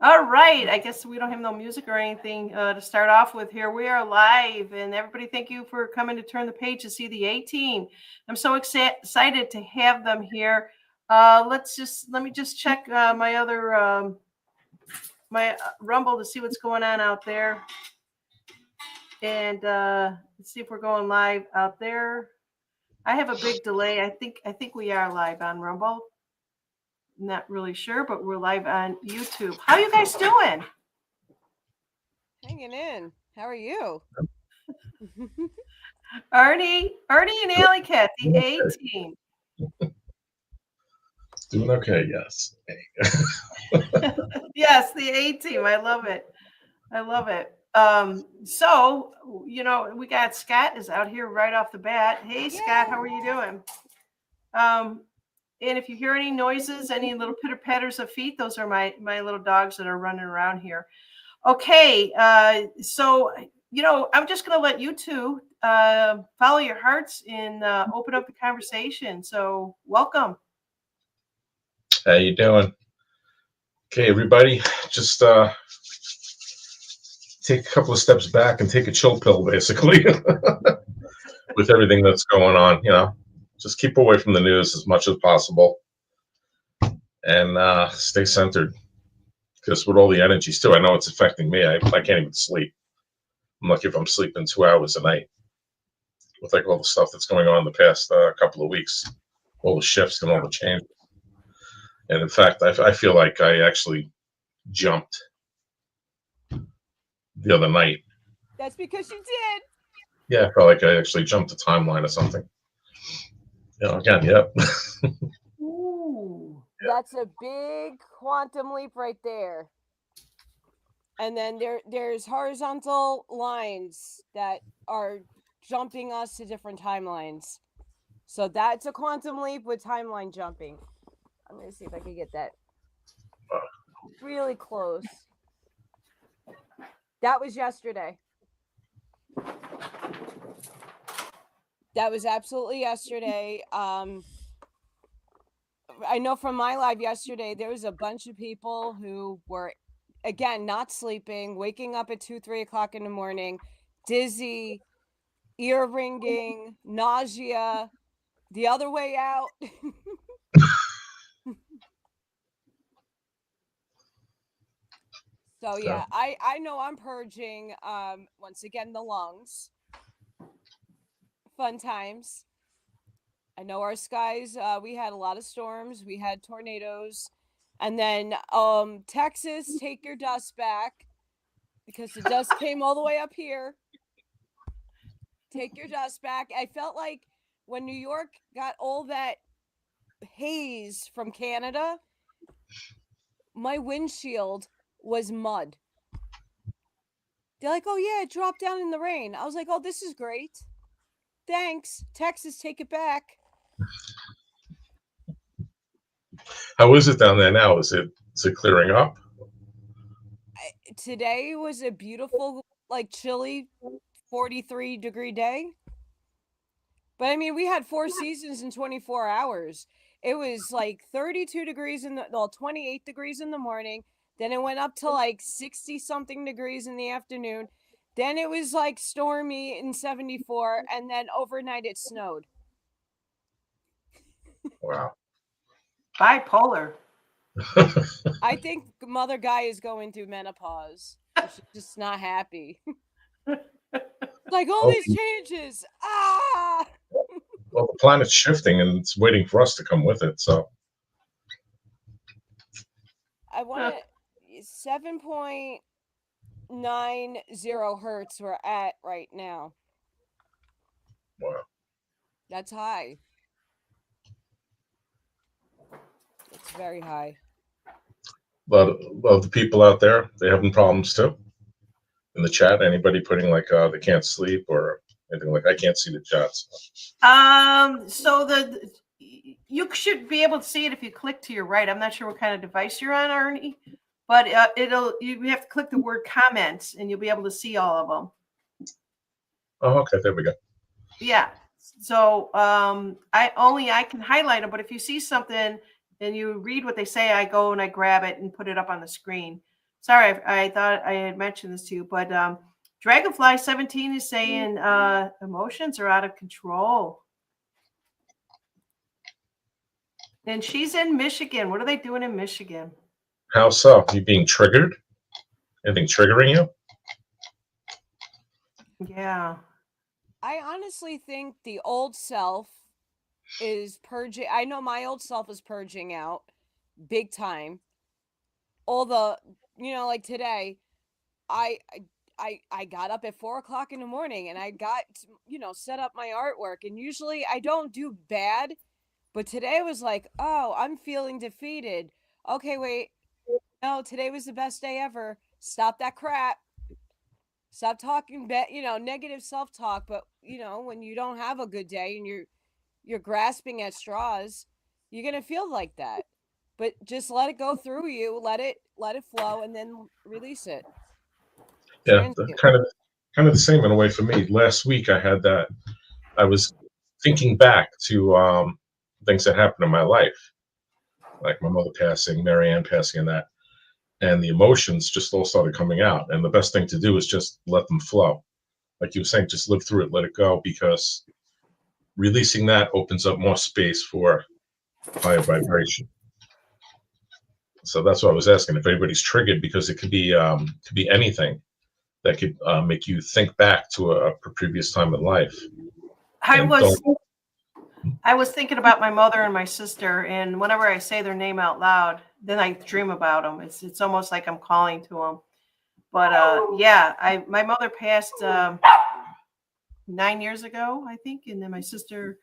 All right. I guess we don't have no music or anything to start off with here. We are live, and everybody, thank you for coming to turn the page to see the A team. I'm so excited to have them here. Let me just check my other my Rumble to see what's going on out there, and let's see if we're going live out there. I have a big delay. I think we are live on Rumble. Not really sure, but we're live on YouTube. How you guys doing? Hanging in. How are you? Arnie and Alley Cat, the A team. Doing okay, yes. Yes, the A team. I love it. I love it. So we got Scott is out here right off the bat. Hey Scott, how are you doing? And if you hear any noises, any little pitter patters of feet, those are my little dogs that are running around here. Okay, so I'm just going to let you two follow your hearts and open up the conversation. So welcome. How you doing? Okay, everybody, just take a couple of steps back and take a chill pill, basically, with everything that's going on. Just keep away from the news as much as possible, and stay centered. Because with all the energies too, I know it's affecting me. I can't even sleep. I'm lucky if I'm sleeping 2 hours a night with like all the stuff that's going on in the past couple of weeks, all the shifts and all the changes. And in fact, I feel like I actually jumped the other night. That's because you did. Yeah, I felt like I actually jumped a timeline or something. Again, yep. Ooh. That's a big quantum leap right there. And then there's horizontal lines that are jumping us to different timelines. So that's a quantum leap with timeline jumping. I'm going to see if I can get that really close. That was yesterday. That was absolutely yesterday. I know from my live yesterday, there was a bunch of people who were, again, not sleeping, waking up at 2-3 o'clock in the morning, dizzy, ear ringing, nausea, the other way out. So yeah, I know I'm purging once again the lungs. Fun times. I know our skies, we had a lot of storms, we had tornadoes, and then Texas, take your dust back because the dust came all the way up here. Take your dust back. I felt like when New York got all that haze from Canada, my windshield was mud. They're like, oh yeah, it dropped down in the rain. I was like, oh, this is great. Thanks. Texas, take it back. How is it down there now? Is it clearing up? Today was a beautiful, like chilly 43-degree day. But I mean, we had 4 seasons in 24 hours. It was like 32 degrees 28 degrees in the morning. Then it went up to like 60 something degrees in the afternoon. Then it was like stormy in 74. And then overnight it snowed. Wow. Bipolar. I think Mother Guy is going through menopause. She's just not happy. Like all these changes. Well, the planet's shifting and it's waiting for us to come with it. So I want 7.90 hertz we're at right now. Wow. That's high. It's very high. A lot of the people out there, they having problems too. In the chat, anybody putting like they can't sleep or anything like I can't see the chats. So you should be able to see it if you click to your right. I'm not sure what kind of device you're on, Arnie, but you have to click the word comments and you'll be able to see all of them. Oh, okay, there we go. Yeah. So I can highlight them, but if you see something and you read what they say, I go and I grab it and put it up on the screen. Sorry, I thought I had mentioned this to you, but Dragonfly 17 is saying emotions are out of control. And she's in Michigan. What are they doing in Michigan? How so? You being triggered? Anything triggering you? Yeah. I honestly think the old self is purging. I know my old self is purging out big time. All the, like today, I I got up at 4 o'clock in the morning and I got set up my artwork. And usually I don't do bad, but today was like, oh, I'm feeling defeated. Okay, wait, no, today was the best day ever. Stop that crap. Stop talking negative self-talk. But when you don't have a good day and you're grasping at straws, you're gonna feel like that. But just let it go through you, let it flow, and then release it. Yeah, Transmute. kind of the same in a way for me. Last week I had that. I was thinking back to things that happened in my life, like my mother passing, Marianne passing, and that, and the emotions just all started coming out. And the best thing to do is just let them flow. Like you were saying, just live through it, let it go, because releasing that opens up more space for higher vibration. So that's what I was asking if anybody's triggered, because it could be anything that could make you think back to a previous time in life. I And was don't. I was thinking about my mother and my sister, and whenever I say their name out loud, then I dream about them. It's almost like I'm calling to them. But yeah, my mother passed 9 years ago, I think, and then my sister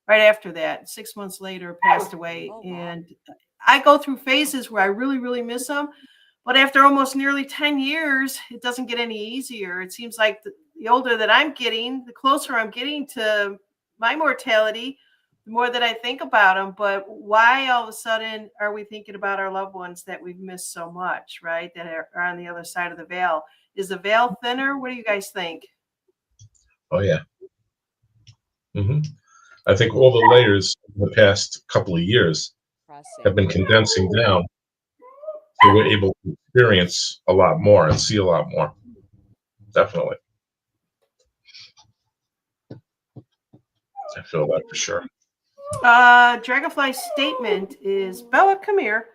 right after that, 6 months later, passed away. Oh, wow. And I go through phases where I really, really miss them. But after almost nearly 10 years, it doesn't get any easier. It seems like the older that I'm getting, the closer I'm getting to my mortality, the more that I think about them. But why all of a sudden are we thinking about our loved ones that we've missed so much, right? That are on the other side of the veil. Is the veil thinner? What do you guys think? Oh yeah. hmm I think all the layers in the past couple of years have been condensing down, so we're able to experience a lot more and see a lot more. Definitely, I feel that for sure. Dragonfly's statement is Bella, come here.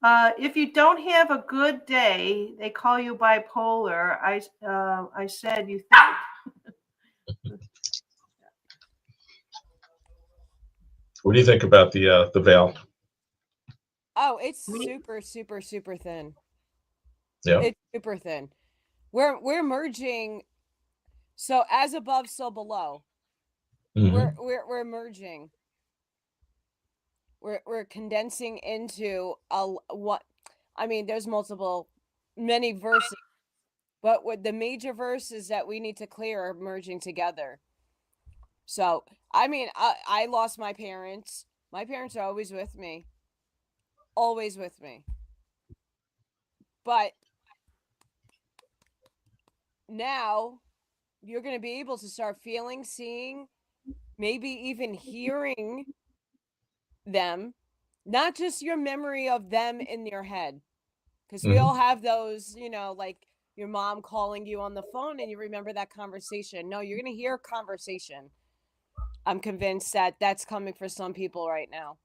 If you don't have a good day, they call you bipolar. I said you think. What do you think about the veil? Oh, it's super, super, super thin. Yeah. It's super thin. We're merging. So as above, so below. hmm We're merging. We're condensing into what I mean. There's many verses, but what the major verses that we need to clear are merging together. So I mean, I lost my parents. My parents are always with me. Always with me. But now you're going to be able to start feeling, seeing, maybe even hearing them, not just your memory of them in your head. Because we all have those, like your mom calling you on the phone and you remember that conversation. No, you're going to hear conversation. I'm convinced that that's coming for some people right now.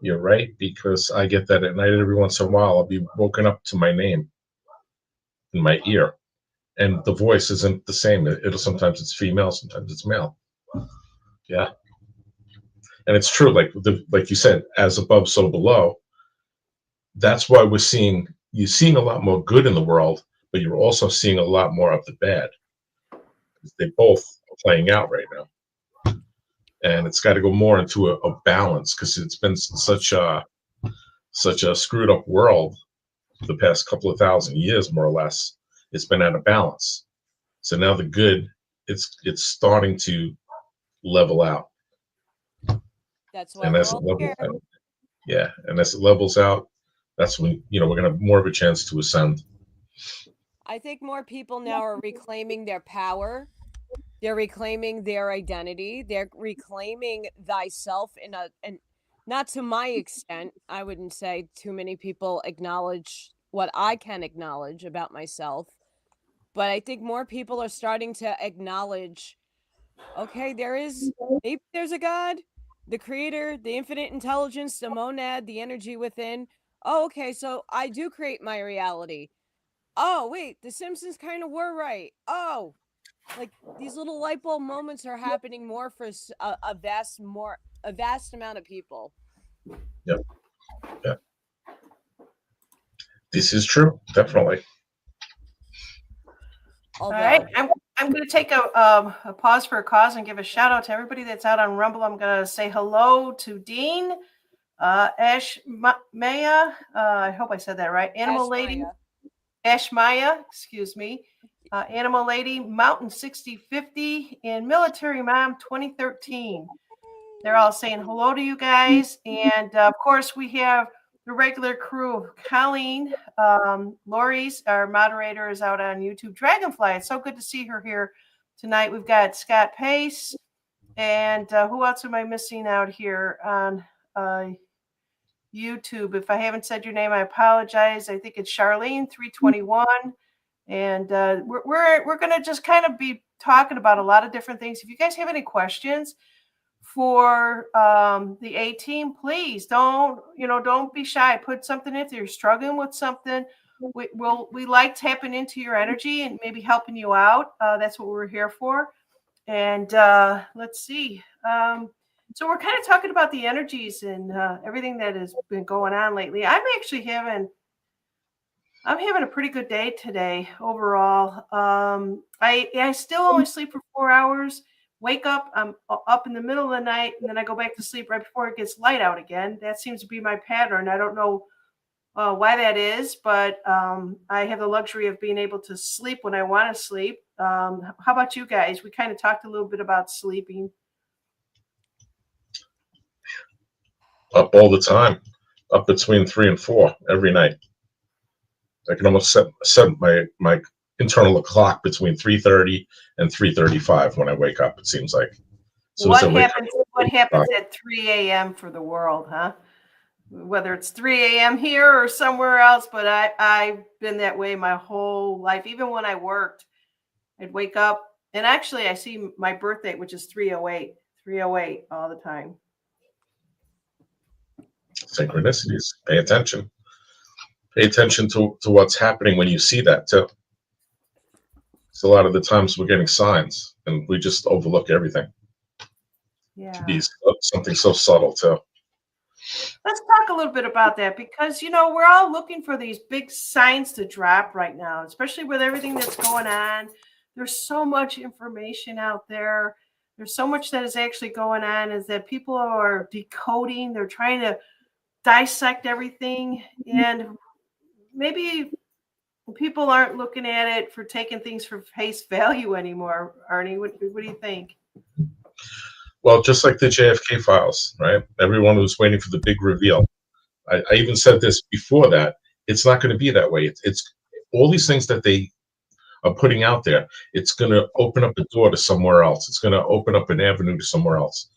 You're right, because I get that at night every once in a while. I'll be woken up to my name in my ear, and the voice isn't the same. It'll sometimes it's female, sometimes it's male. Yeah, and it's true. Like you said, as above, so below. That's why you're seeing a lot more good in the world, but you're also seeing a lot more of the bad. They both are playing out right now, and it's got to go more into a balance, because it's been such a screwed up world for the past couple of thousand years, more or less. It's been out of balance. So now the good, it's starting to level out. That's why And we're as it all levels here. out, yeah, and as it levels out, that's when we're gonna have more of a chance to ascend. I think more people now are reclaiming their power. They're reclaiming their identity. They're reclaiming thyself and not to my extent. I wouldn't say too many people acknowledge what I can acknowledge about myself. But I think more people are starting to acknowledge, okay, maybe there's a God, the creator, the infinite intelligence, the monad, the energy within. Oh, okay, so I do create my reality. Oh, wait, the Simpsons kind of were right. Oh, like these little light bulb moments are happening more for a vast amount of people. Yep. Yeah. This is true, definitely. Although, All right, I'm going to take a pause for a cause and give a shout out to everybody that's out on Rumble. I'm going to say hello to Dean, Ash Maya. I hope I said that right. Animal Lady, Ash Maya, excuse me. Animal Lady, Mountain 6050, and Military Mom 2013. They're all saying hello to you guys. And of course, we have the regular crew of Colleen. Lori's, our moderator, is out on YouTube. Dragonfly, it's so good to see her here tonight. We've got Scott Pace. And who else am I missing out here on YouTube? If I haven't said your name, I apologize. I think it's Charlene 321. And we're going to just kind of be talking about a lot of different things. If you guys have any questions for the A team, please don't be shy. Put something if you're struggling with something. We like tapping into your energy and maybe helping you out. That's what we're here for. And let's see. So we're kind of talking about the energies and everything that has been going on lately. I'm having a pretty good day today overall. I still only sleep for 4 hours. Wake up, I'm up in the middle of the night, and then I go back to sleep right before it gets light out again. That seems to be my pattern. I don't know why that is, but I have the luxury of being able to sleep when I want to sleep. How about you guys? We kind of talked a little bit about sleeping. Up all the time, up between 3 and 4 every night. I can almost set my internal clock between 3:30 and 3:35 when I wake up. It seems like. So what happens at 3 a.m. for the world, huh? Whether it's 3 a.m. here or somewhere else, but I've been that way my whole life. Even when I worked, I'd wake up, and actually I see my birth date, which is 308 all the time. Synchronicities. Pay attention. Pay attention to what's happening when you see that too. So a lot of the times we're getting signs and we just overlook everything. Yeah. To be something so subtle too. Let's talk a little bit about that because, we're all looking for these big signs to drop right now, especially with everything that's going on. There's so much information out there. There's so much that is actually going on is that people are decoding. They're trying to dissect everything. And maybe people aren't looking at it for taking things for face value anymore. Arnie, what do you think? Well, just like the JFK files, right? Everyone was waiting for the big reveal. I even said this before that. It's not going to be that way. It's all these things that they are putting out there. It's going to open up a door to somewhere else. It's going to open up an avenue to somewhere else.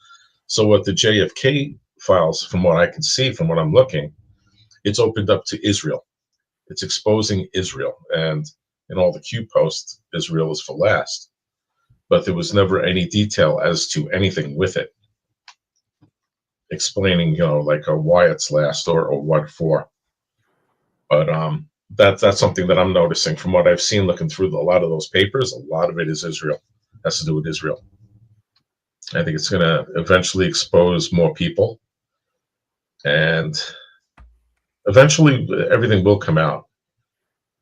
So what the JFK files, from what I can see, from what I'm looking, it's opened up to Israel. It's exposing Israel. And in all the Q posts, Israel is for last. But there was never any detail as to anything with it, explaining, why it's last or what for. But that's something that I'm noticing from what I've seen looking through a lot of those papers. A lot of it is Israel, has to do with Israel. I think it's going to eventually expose more people, and eventually everything will come out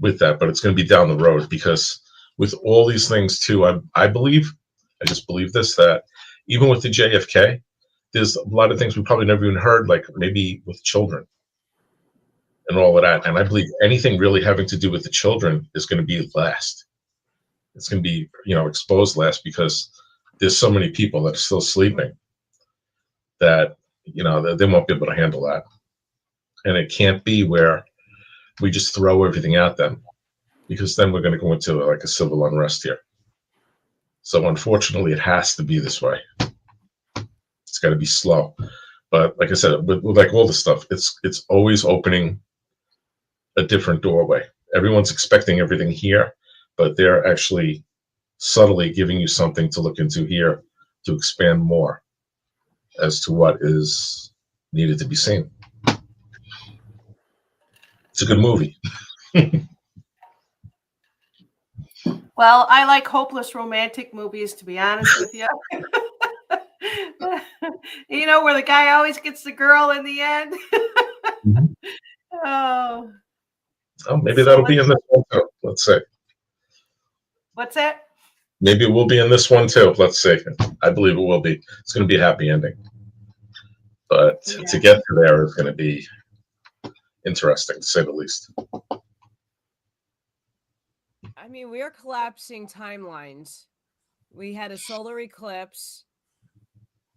with that. But it's going to be down the road because with all these things too, I just believe this, that even with the JFK, there's a lot of things we probably never even heard, like maybe with children and all of that. And I believe anything really having to do with the children is going to be last. It's going to be, exposed last because there's so many people that are still sleeping that, they won't be able to handle that. And it can't be where we just throw everything at them, because then we're going to go into like a civil unrest here. So unfortunately, it has to be this way. It's got to be slow. But like I said, with like all the stuff, it's always opening a different doorway. Everyone's expecting everything here, but they're actually subtly giving you something to look into here to expand more as to what is needed to be seen. It's a good movie. Well, I like hopeless romantic movies, to be honest with you. You know, where the guy always gets the girl in the end. Mhm. Oh, Oh, maybe so that'll be in this one too. Let's see. what's that? Maybe it will be in this one too. Let's see. I believe it will be. It's going to be a happy ending. But Yeah. to get to there is going to be interesting, to say the least. I mean, we are collapsing timelines. We had a solar eclipse,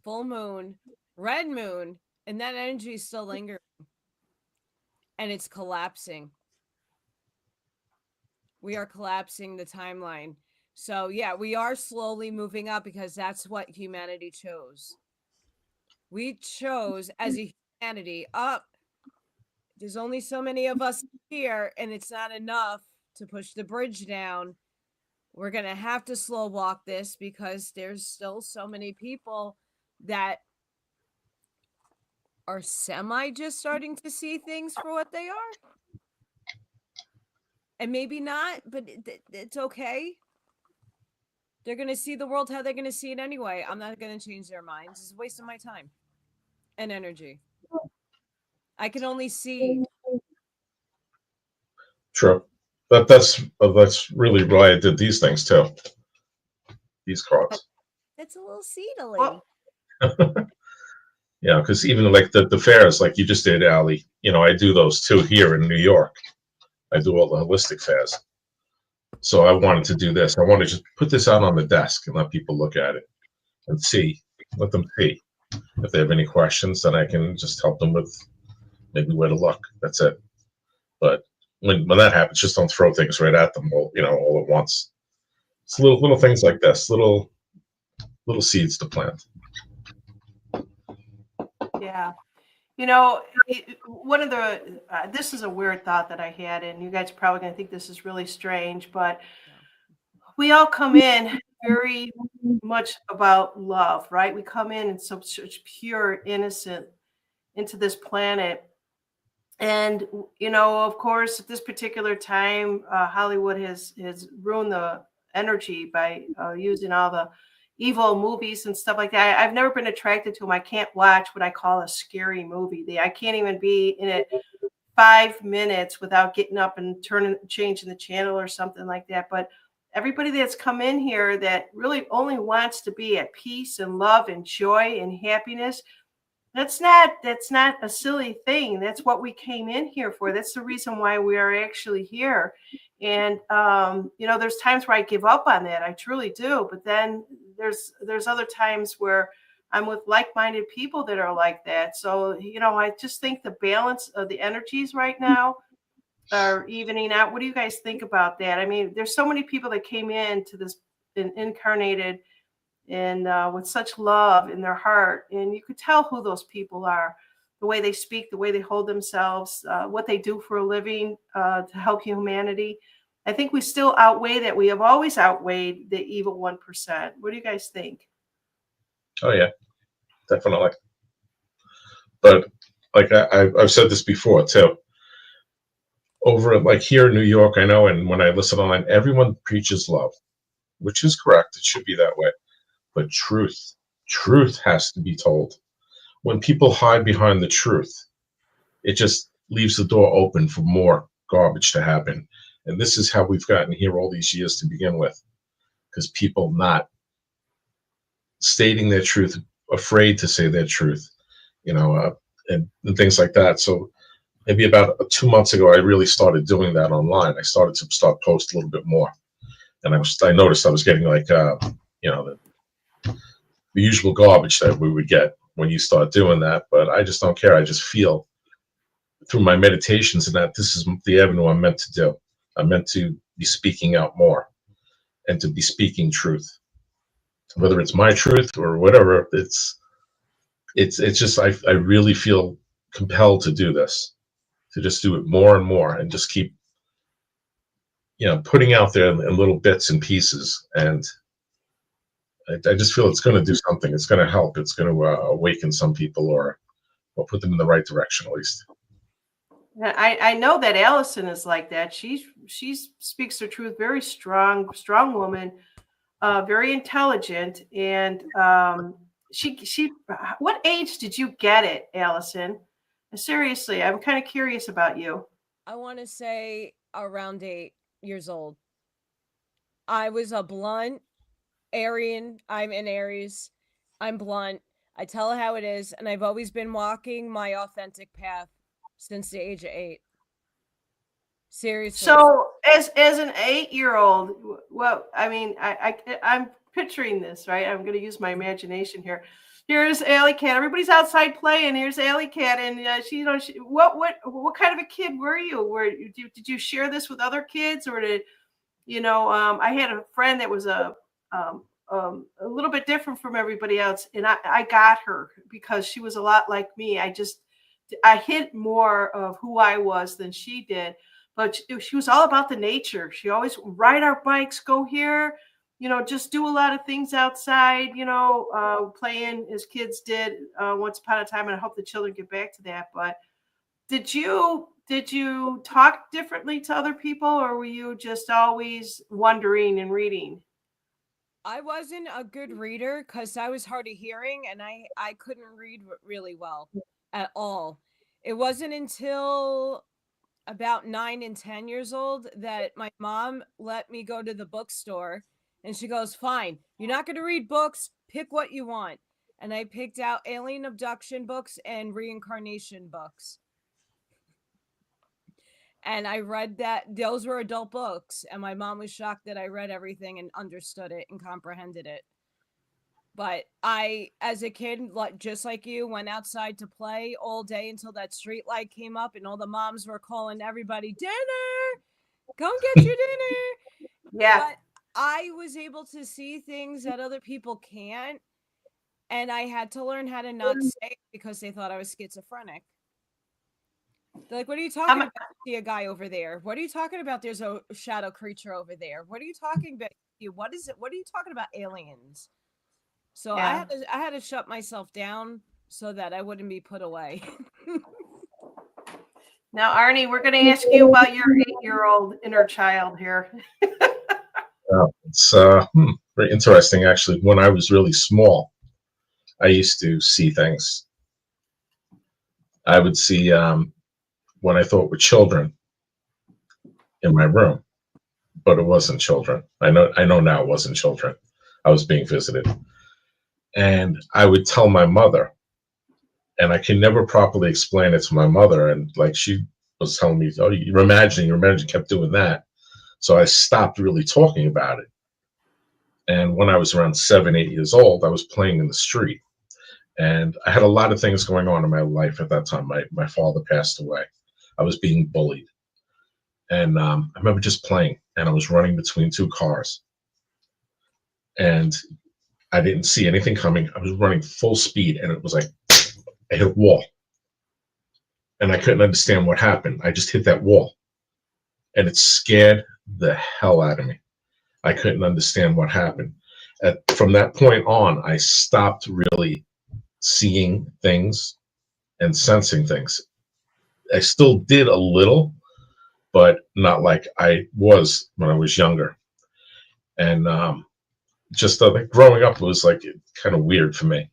full moon, red moon, and that energy is still lingering. And it's collapsing. We are collapsing the timeline. So, yeah, we are slowly moving up because that's what humanity chose. We chose as a humanity up. There's only so many of us here, and it's not enough to push the bridge down. We're going to have to slow walk this because there's still so many people that are semi just starting to see things for what they are. And maybe not, but it's okay. They're going to see the world how they're going to see it anyway. I'm not going to change their minds. It's a waste of my time and energy. I can only see. True. That's really why I did these things too. These cards. It's a little seedily. Well, Yeah, because even like the fairs, like you just did, Allie, I do those too here in New York. I do all the holistic fairs. So I wanted to do this. I want to just put this out on the desk and let people look at it and let them see. If they have any questions, then I can just help them with maybe where to look. That's it. But when that happens, just don't throw things right at them all at once. It's little things like this, little seeds to plant. yeah. You know, one of the, this is a weird thought that I had, and you guys are probably going to think this is really strange, but we all come in very much about love, right? We come in such pure, innocent into this planet. And, of course, at this particular time, Hollywood has ruined the energy by using all the evil movies and stuff like that. I've never been attracted to them. I can't watch what I call a scary movie. I can't even be in it 5 minutes without getting up and changing the channel or something like that. But everybody that's come in here that really only wants to be at peace and love and joy and happiness, that's not a silly thing. That's what we came in here for. That's the reason why we are actually here. And there's times where I give up on that. I truly do. But then there's other times where I'm with like-minded people that are like that. So, I just think the balance of the energies right now are evening out. What do you guys think about that? I mean, there's so many people that came into this incarnated and with such love in their heart. And you could tell who those people are, the way they speak, the way they hold themselves, what they do for a living to help humanity. I think we still outweigh that. We have always outweighed the evil 1%. What do you guys think? Oh yeah, definitely. But like I've said this before too. Over like here in New York, I know, and when I listen online, everyone preaches love, which is correct. It should be that way. But truth has to be told. When people hide behind the truth, it just leaves the door open for more garbage to happen. And this is how we've gotten here all these years to begin with, because people not stating their truth, afraid to say their truth, and things like that. So maybe about 2 months ago, I really started doing that online. I started to post a little bit more, and I noticed I was getting like the usual garbage that we would get when you start doing that. But I just don't care. I just feel through my meditations and that this is the avenue I'm meant to do. I'm meant to be speaking out more and to be speaking truth, whether it's my truth or whatever. It's just I really feel compelled to do this, to just do it more and more and just keep, putting out there in little bits and pieces. And I just feel it's going to do something. It's going to help. It's going to awaken some people or put them in the right direction, at least. I know that Allison is like that. She speaks the truth. Very strong woman, very intelligent. And she. What age did you get it, Allison? Seriously, I'm kind of curious about you. I want to say around 8 years old. I was a blunt Arian. I'm in Aries. I'm blunt. I tell it how it is, and I've always been walking my authentic path since the age of 8. Seriously. So, as an 8-year-old, well, I mean, I'm picturing this, right? I'm going to use my imagination here. Here's Alley Cat. Everybody's outside playing. Here's Alley Cat, and what kind of a kid were you? Did you share this with other kids, or did I had a friend that was a little bit different from everybody else, and I got her because she was a lot like me. I hid more of who I was than she did, but she was all about the nature. She always ride our bikes, go here, just do a lot of things outside, playing as kids did once upon a time. And I hope the children get back to that. But did you talk differently to other people, or were you just always wondering and reading? I wasn't a good reader because I was hard of hearing, and I couldn't read really well at all. It wasn't until about 9 and 10 years old that my mom let me go to the bookstore, and she goes, "Fine, you're not going to read books, pick what you want." And I picked out alien abduction books and reincarnation books. And I read that. Those were adult books, and my mom was shocked that I read everything and understood it and comprehended it. But I, as a kid, just like you, went outside to play all day until that street light came up and all the moms were calling everybody, "Dinner! Come get your dinner!" Yeah. But I was able to see things that other people can't, and I had to learn how to not say it because they thought I was schizophrenic. They're like, "What are you talking about? See a guy over there? What are you talking about? There's a shadow creature over there. What are you talking about? What is it? What are you talking about? Aliens?" So Yeah. I had to shut myself down so that I wouldn't be put away. Now, Arnie, we're going to ask you about your 8-year-old inner child here. It's very interesting, actually. When I was really small, I used to see things. I would see what I thought were children in my room, but it wasn't children. I know now it wasn't children. I was being visited. And I would tell my mother, and I can never properly explain it to my mother. And like she was telling me, "Oh, you're imagining," kept doing that. So I stopped really talking about it. And when I was around 7, 8 years old, I was playing in the street. And I had a lot of things going on in my life at that time. My father passed away. I was being bullied. And I remember just playing, and I was running between 2 cars. And I didn't see anything coming. I was running full speed, and it was like I hit a wall. And I couldn't understand what happened. I just hit that wall. And it scared the hell out of me. I couldn't understand what happened. From that point on, I stopped really seeing things and sensing things. I still did a little, but not like I was when I was younger. And just like growing up was like kind of weird for me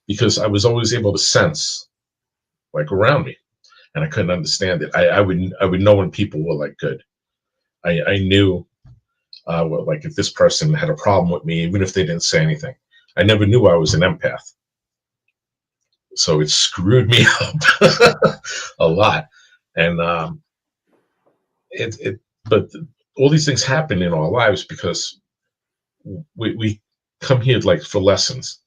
because I was always able to sense like around me, and I couldn't understand it. I would know when people were like good. I knew like if this person had a problem with me, even if they didn't say anything. I never knew I was an empath, so it screwed me up a lot. And but all these things happen in our lives because we come here like for lessons.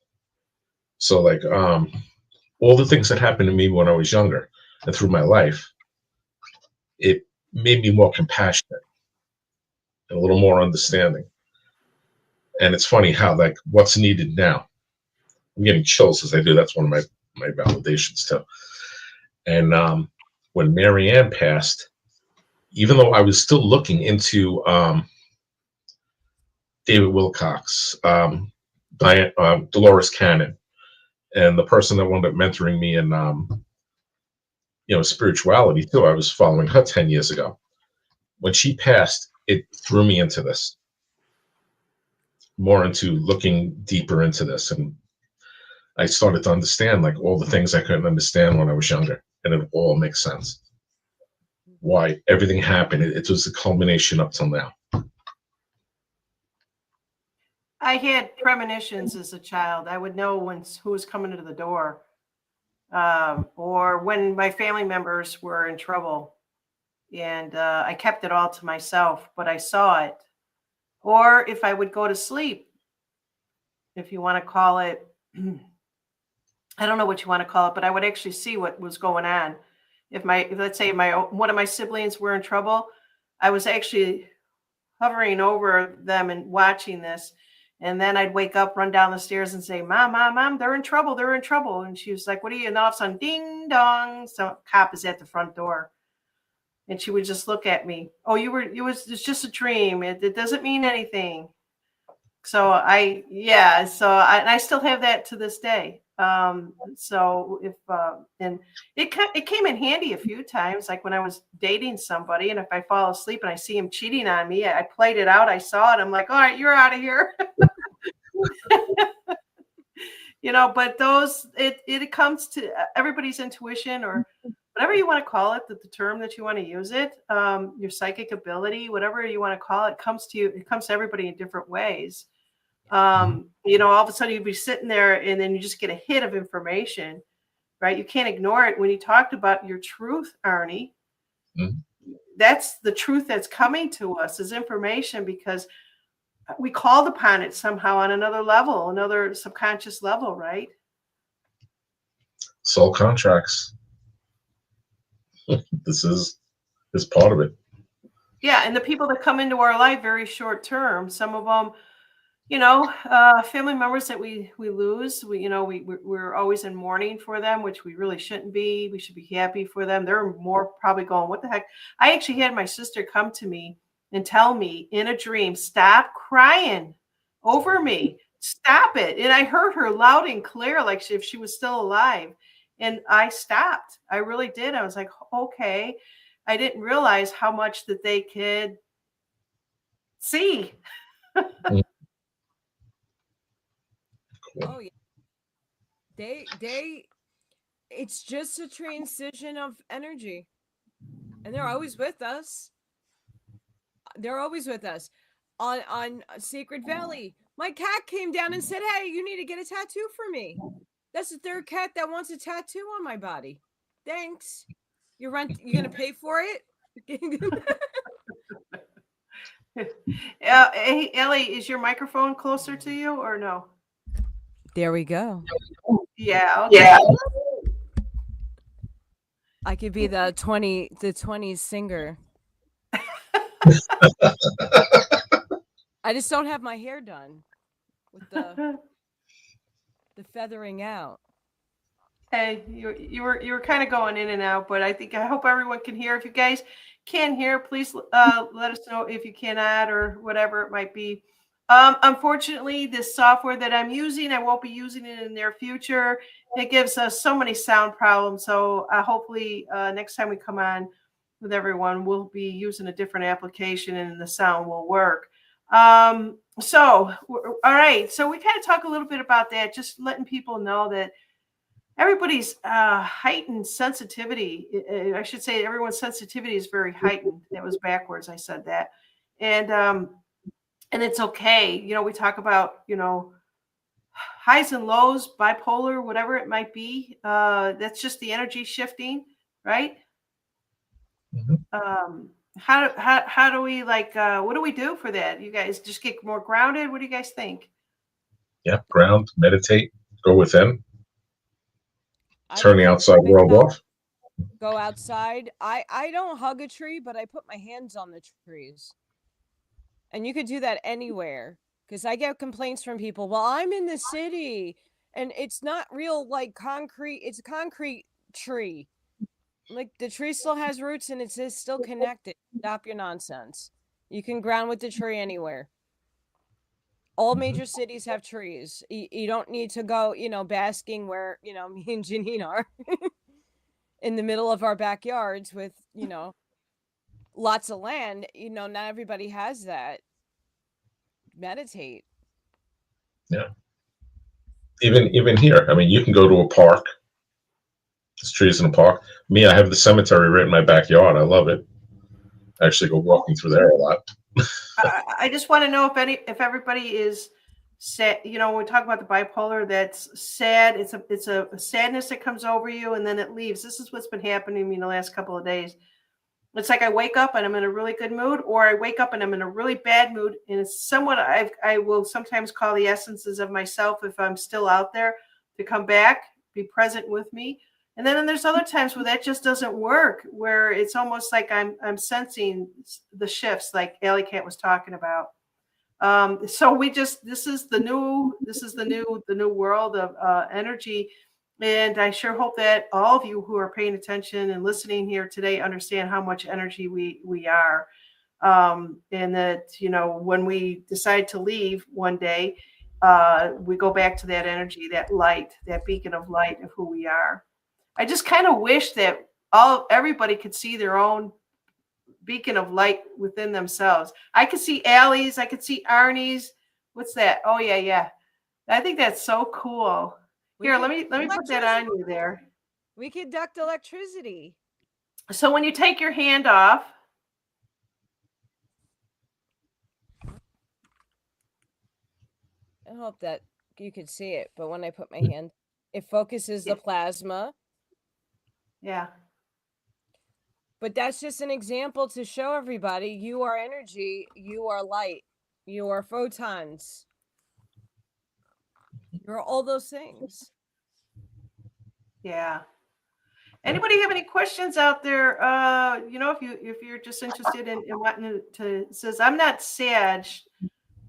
So like all the things that happened to me when I was younger and through my life, it made me more compassionate and a little more understanding. And it's funny how like what's needed now. I'm getting chills as I do. That's one of my validations too. And when Mary Ann passed, even though I was still looking into David Wilcox, Dolores Cannon, and the person that wound up mentoring me in spirituality too. I was following her 10 years ago. When she passed, it threw me into this, more into looking deeper into this, and I started to understand like all the things I couldn't understand when I was younger, and it all makes sense. Why everything happened. It was the culmination up till now. I had premonitions as a child. I would know who was coming to the door, or when my family members were in trouble, and I kept it all to myself, but I saw it. Or if I would go to sleep, if you want to call it, I don't know what you want to call it, but I would actually see what was going on. If let's say one of my siblings were in trouble, I was actually hovering over them and watching this. And then I'd wake up, run down the stairs and say, Mom, Mom, Mom, they're in trouble. They're in trouble. And she was like, what are you? And all of a sudden, ding dong, some cop is at the front door. And she would just look at me. Oh, it's just a dream. It doesn't mean anything. So I still have that to this day. So if and it came in handy a few times, like when I was dating somebody, and if I fall asleep and I see him cheating on me, I played it out. I saw it. I'm like, all right, you're out of here. But it comes to everybody's intuition, or whatever you want to call it, the term that you want to use it, your psychic ability, whatever you want to call it, comes to you. It comes to everybody in different ways. All of a sudden you'd be sitting there and then you just get a hit of information, right? You can't ignore it. When you talked about your truth, Arnie, that's the truth that's coming to us as information, because we called upon it somehow on another level, another subconscious level, right? Soul contracts. This is part of it. Yeah. And the people that come into our life very short term, some of them, family members that we lose, we're always in mourning for them, which we really shouldn't be. We should be happy for them. They're more probably going, what the heck? I actually had my sister come to me and tell me in a dream, stop crying over me. Stop it. And I heard her loud and clear, like if she was still alive. And I stopped. I really did. I was like, okay. I didn't realize how much that they could see. Oh yeah. They it's just a transition of energy. And they're always with us. They're always with us. On Sacred Valley, my cat came down and said, "Hey, you need to get a tattoo for me." That's the third cat that wants a tattoo on my body. Thanks. You're gonna pay for it? Hey, Ellie, is your microphone closer to you or no? There we go. Yeah. Okay. Yeah. I could be the 20s singer. I just don't have my hair done with the feathering out. Hey, you were kind of going in and out, but I hope everyone can hear. If you guys can hear, please let us know if you cannot or whatever it might be. Unfortunately, this software that I'm using, I won't be using it in the near future. It gives us so many sound problems. So hopefully next time we come on with everyone, we'll be using a different application and the sound will work. All right. So we kind of talk a little bit about that, just letting people know that everybody's heightened sensitivity. I should say everyone's sensitivity is very heightened. That was backwards. I said that. And it's okay. We talk about, highs and lows, bipolar, whatever it might be. That's just the energy shifting, right? Mm-hmm. How do we what do we do for that? You guys just get more grounded? What do you guys think? Yeah, ground, meditate, go within, turn the outside world off. Go outside. I don't hug a tree, but I put my hands on the trees. And you could do that anywhere, because I get complaints from people. Well, I'm in the city and it's not real like concrete. It's a concrete tree. Like the tree still has roots and it's still connected. Stop your nonsense. You can ground with the tree anywhere. All major cities have trees. You don't need to go, basking where, me and Janine are in the middle of our backyards with, lots of land. Not everybody has that. Meditate. Yeah. Even here, I mean, you can go to a park. There's trees in a park. Me, I have the cemetery right in my backyard. I love it. I actually go walking through there a lot. I just want to know if everybody is sad. When we talk about the bipolar, that's sad. It's a sadness that comes over you and then it leaves. This is what's been happening to me the last couple of days. It's like I wake up and I'm in a really good mood, or I wake up and I'm in a really bad mood. And it's somewhat I will sometimes call the essences of myself, if I'm still out there, to come back, be present with me. And then there's other times where that just doesn't work, where it's almost like I'm sensing the shifts, like Alley Cat was talking about. So this is the new world of energy. And I sure hope that all of you who are paying attention and listening here today understand how much energy we are. And that, when we decide to leave one day, we go back to that energy, that light, that beacon of light of who we are. I just kind of wish that everybody could see their own beacon of light within themselves. I could see Allie's, I could see Arnie's. What's that? Oh yeah. I think that's so cool. Here, let me put that on you there. We conduct electricity. So when you take your hand off, I hope that you could see it, but when I put my hand, it focuses the plasma. Yeah. But that's just an example to show everybody you are energy, you are light, you are photons. You're all those things. Yeah. Anybody have any questions out there? If you're just interested in wanting to says, I'm not sad.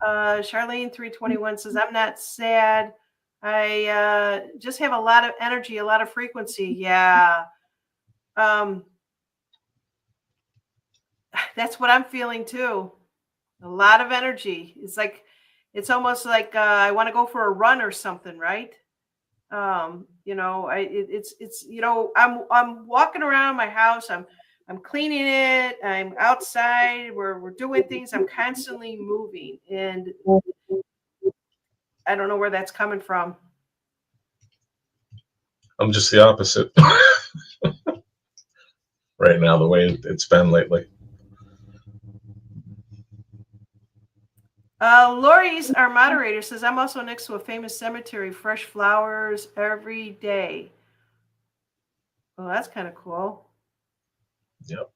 Charlene 321 says, I'm not sad. I just have a lot of energy, a lot of frequency. Yeah. That's what I'm feeling too. A lot of energy. It's almost like I want to go for a run or something, right? I'm walking around my house. I'm cleaning it. I'm outside. We're doing things. I'm constantly moving, and I don't know where that's coming from. I'm just the opposite right now, the way it's been lately. Lori's, our moderator, says, I'm also next to a famous cemetery, fresh flowers every day. Well, that's kind of cool. Yep.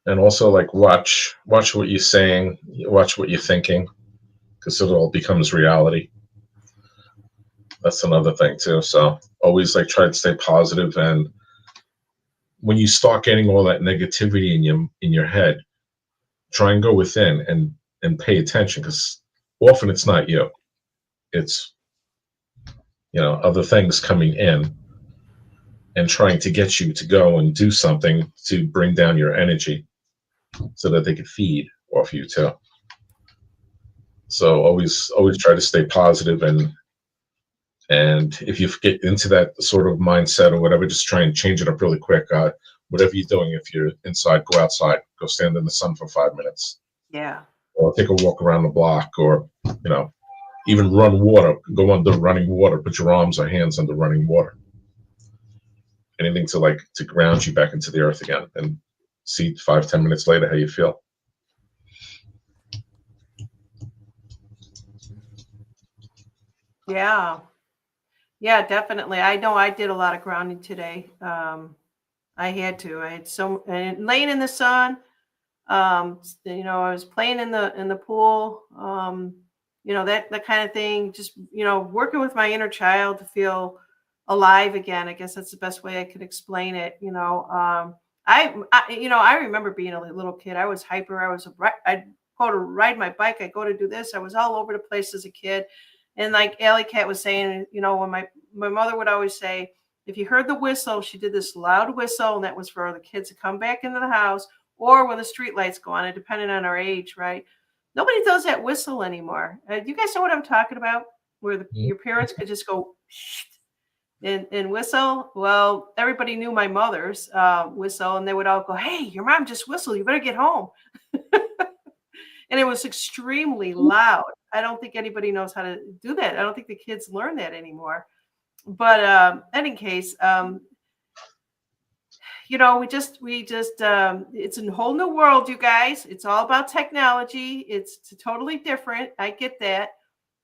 And also, like, watch what you're saying, watch what you're thinking, because it all becomes reality. That's another thing too. So always try to stay positive, and when you start getting all that negativity in your head, try and go within and pay attention, because often it's not you, it's other things coming in and trying to get you to go and do something to bring down your energy so that they could feed off you too. So always try to stay positive, and if you get into that sort of mindset or whatever, just try and change it up really quick. Whatever you're doing, if you're inside, go outside, go stand in the sun for 5 minutes. Yeah. Or take a walk around the block, or even run water. Go under running water. Put your arms or hands under running water. Anything to ground you back into the earth again, and see 5-10 minutes later how you feel. Yeah. Yeah, definitely. I know I did a lot of grounding today. I had to. And laying in the sun. I was playing in the pool. That kind of thing. Just working with my inner child to feel alive again. I guess that's the best way I could explain it. I remember being a little kid. I was hyper. I'd go to ride my bike. I'd go to do this. I was all over the place as a kid. And like Alley Cat was saying, when my mother would always say, If you heard the whistle, she did this loud whistle, and that was for the kids to come back into the house, or when the street lights go on, it depended on our age, right? Nobody does that whistle anymore. You guys know what I'm talking about? Where your parents could just go and whistle. Well, everybody knew my mother's whistle, and they would all go, "Hey, your mom just whistled. You better get home." And it was extremely loud. I don't think anybody knows how to do that. I don't think the kids learn that anymore. But any case, it's a whole new world, you guys. It's all about technology. It's totally different. I get that.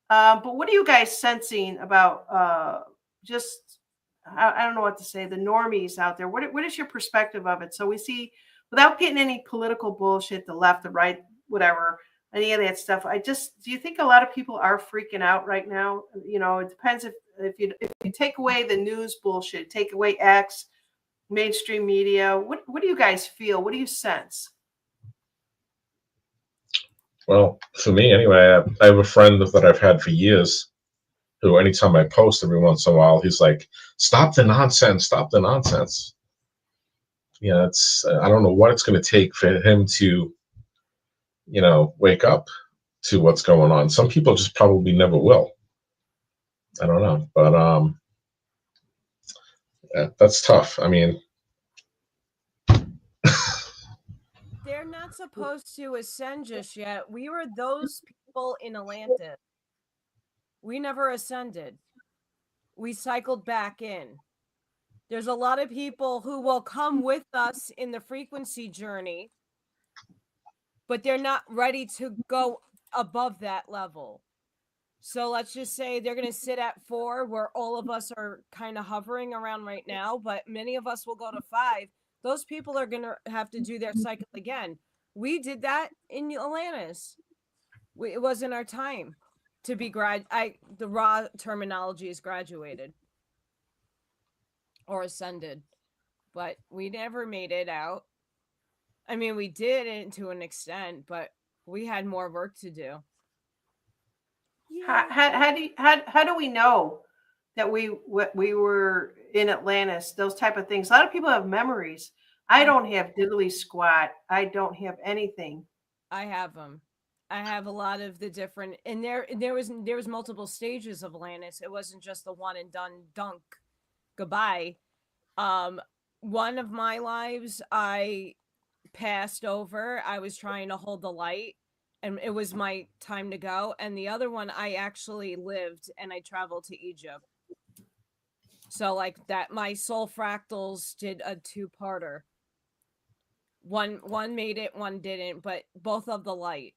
But what are you guys sensing about just, I don't know what to say, the normies out there? What is your perspective of it? So we see, without getting any political bullshit, the left, the right, whatever, any of that stuff. Do you think a lot of people are freaking out right now? It depends if you take away the news bullshit, take away X, mainstream media. What do you guys feel? What do you sense? Well, for me anyway, I have a friend that I've had for years who anytime I post every once in a while, he's like, stop the nonsense, stop the nonsense. Yeah, it's I don't know what it's going to take for him to, wake up to what's going on. Some people just probably never will. I don't know, but that's tough. I mean, They're not supposed to ascend just yet. We were those people in Atlantis. We never ascended. We cycled back in. There's a lot of people who will come with us in the frequency journey, but they're not ready to go above that level. So let's just say they're going to sit at 4, where all of us are kind of hovering around right now, but many of us will go to 5. Those people are going to have to do their cycle again. We did that in Atlantis. It wasn't our time to be the raw terminology is graduated or ascended, but we never made it out. I mean, we did it to an extent, but we had more work to do. How do we know that we were in Atlantis? Those type of things. A lot of people have memories. I don't have diddly squat. I don't have anything. I have them. I have a lot of the different, and there was multiple stages of Atlantis. It wasn't just the one and done dunk goodbye. One of my lives I passed over. I was trying to hold the light, and it was my time to go. And the other one, I actually lived and I traveled to Egypt. So like that, my soul fractals did a 2-parter. One made it, one didn't, but both of the light,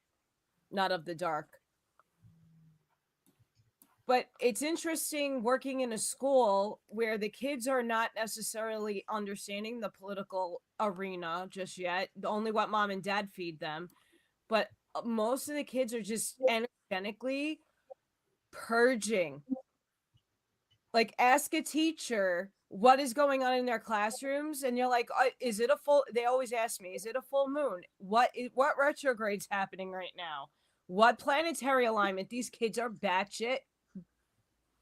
not of the dark. But it's interesting working in a school where the kids are not necessarily understanding the political arena just yet, only what mom and dad feed them. But most of the kids are just energetically purging. Like, ask a teacher what is going on in their classrooms, and you're like, is it a full, they always ask me, is it a full moon? What retrograde's happening right now? What planetary alignment? These kids are batshit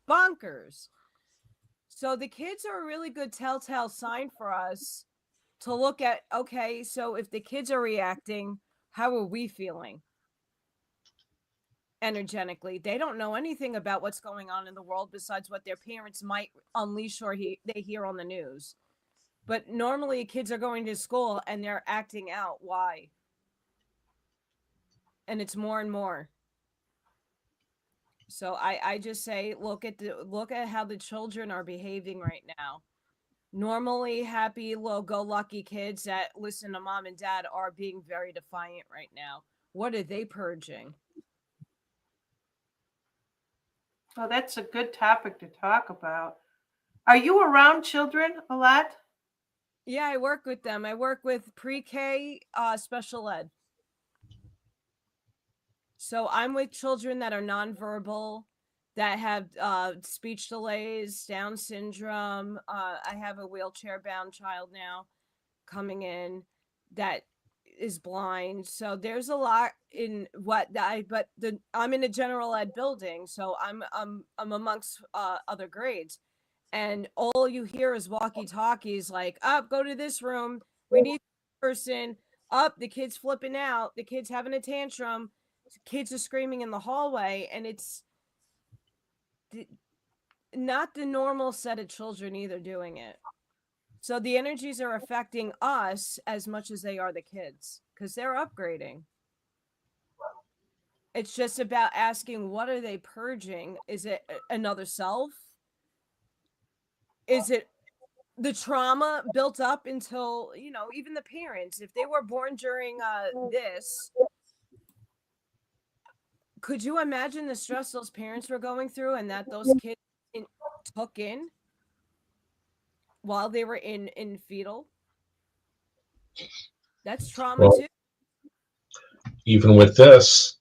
bonkers. So the kids are a really good telltale sign for us to look at. Okay, so if the kids are reacting, how are we feeling energetically? They don't know anything about what's going on in the world besides what their parents might unleash or they hear on the news. But normally kids are going to school and they're acting out. Why? And it's more and more. So I just say, look at how the children are behaving right now. Normally happy, go-lucky kids that listen to mom and dad are being very defiant right now. What are they purging? Well, that's a good topic to talk about. Are you around children a lot? Yeah, I work with them. I work with pre-K special ed. So I'm with children that are nonverbal, that have speech delays, Down syndrome. I have a wheelchair-bound child now coming in that is blind. So there's a lot in what I'm in a general ed building, so I'm amongst other grades, and all you hear is walkie-talkies like, up, go to this room. We need this person. Up, the kid's flipping out. The kid's having a tantrum. Kids are screaming in the hallway, and it's not the normal set of children either doing it. So the energies are affecting us as much as they are the kids because they're upgrading. It's just about asking, what are they purging? Is it another self? Is it the trauma built up until, even the parents, if they were born during this, could you imagine the stress those parents were going through and that those kids took in while they were in fetal? That's trauma too. Even with this,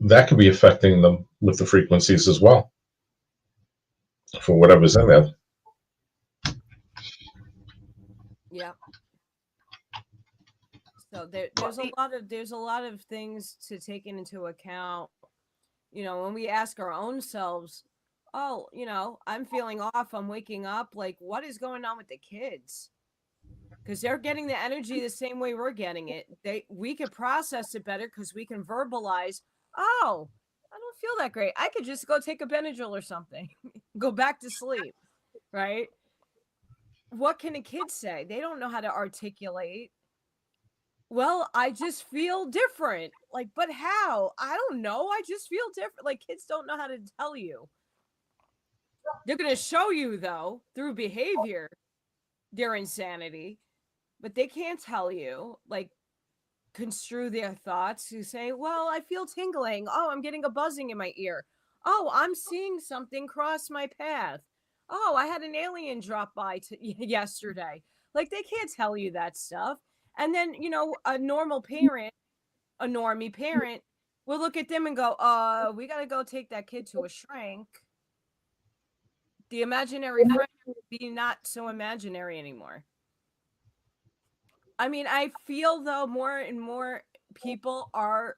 that could be affecting them with the frequencies as well, for whatever's in there. Yeah. So there's a lot of things to take into account. When we ask our own selves, oh, I'm feeling off, I'm waking up, like, what is going on with the kids? Because they're getting the energy the same way we're getting it. We could process it better because we can verbalize, oh, I don't feel that great. I could just go take a Benadryl or something, go back to sleep, right? What can a kid say? They don't know how to articulate. Well, I just feel different. Like, but how? I don't know. I just feel different. Like, kids don't know how to tell you. They're going to show you, though, through behavior, their insanity. But they can't tell you, like, construe their thoughts to say, well, I feel tingling. Oh, I'm getting a buzzing in my ear. Oh, I'm seeing something cross my path. Oh, I had an alien drop by yesterday. Like, they can't tell you that stuff. And then, a normal parent, a normie parent, will look at them and go, we got to go take that kid to a shrink. The imaginary friend would be not so imaginary anymore. I mean, I feel, though, more and more people are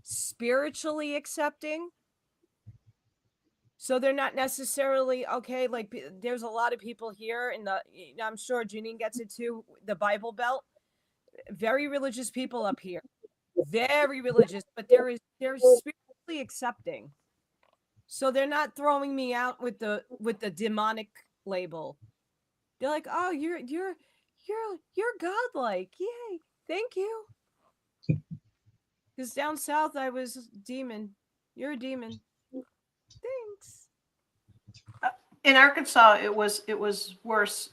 spiritually accepting. So they're not necessarily, okay, like, there's a lot of people here I'm sure Janine gets it too, the Bible Belt. Very religious people up here. Very religious, but they're spiritually accepting. So they're not throwing me out with the demonic label. They're like, oh, you're godlike. Yay. Thank you. Because down south I was demon. You're a demon. Thanks. In Arkansas, it was worse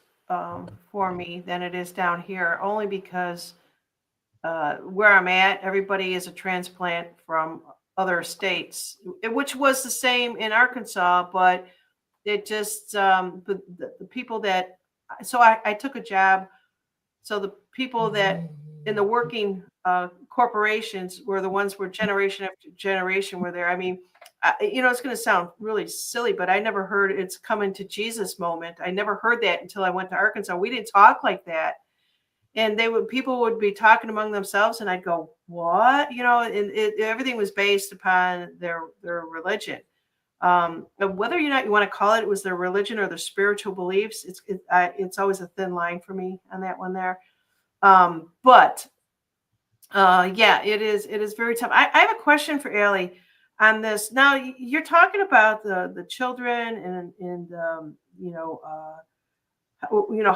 for me than it is down here, only because where I'm at, everybody is a transplant from other states, which was the same in Arkansas, but it just the people that so I took a job. So the people that in the working corporations were the ones where generation after generation were there. I mean, it's going to sound really silly, but I never heard it's coming to Jesus moment. I never heard that until I went to Arkansas. We didn't talk like that. And people would be talking among themselves, and I'd go, "What?" And everything was based upon their religion. Whether or not you want to call it was their religion or their spiritual beliefs, it's always a thin line for me on that one there. But yeah, it is very tough. I have a question for Allie on this. Now you're talking about the children and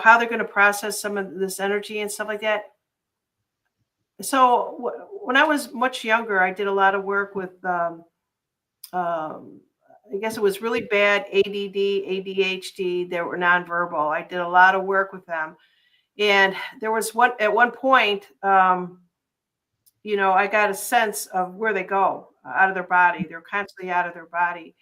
how they're going to process some of this energy and stuff like that. So when I was much younger, I did a lot of work with I guess it was really bad ADD, ADHD that were nonverbal. I did a lot of work with them. And there was at one point, I got a sense of where they go out of their body. They're constantly out of their body.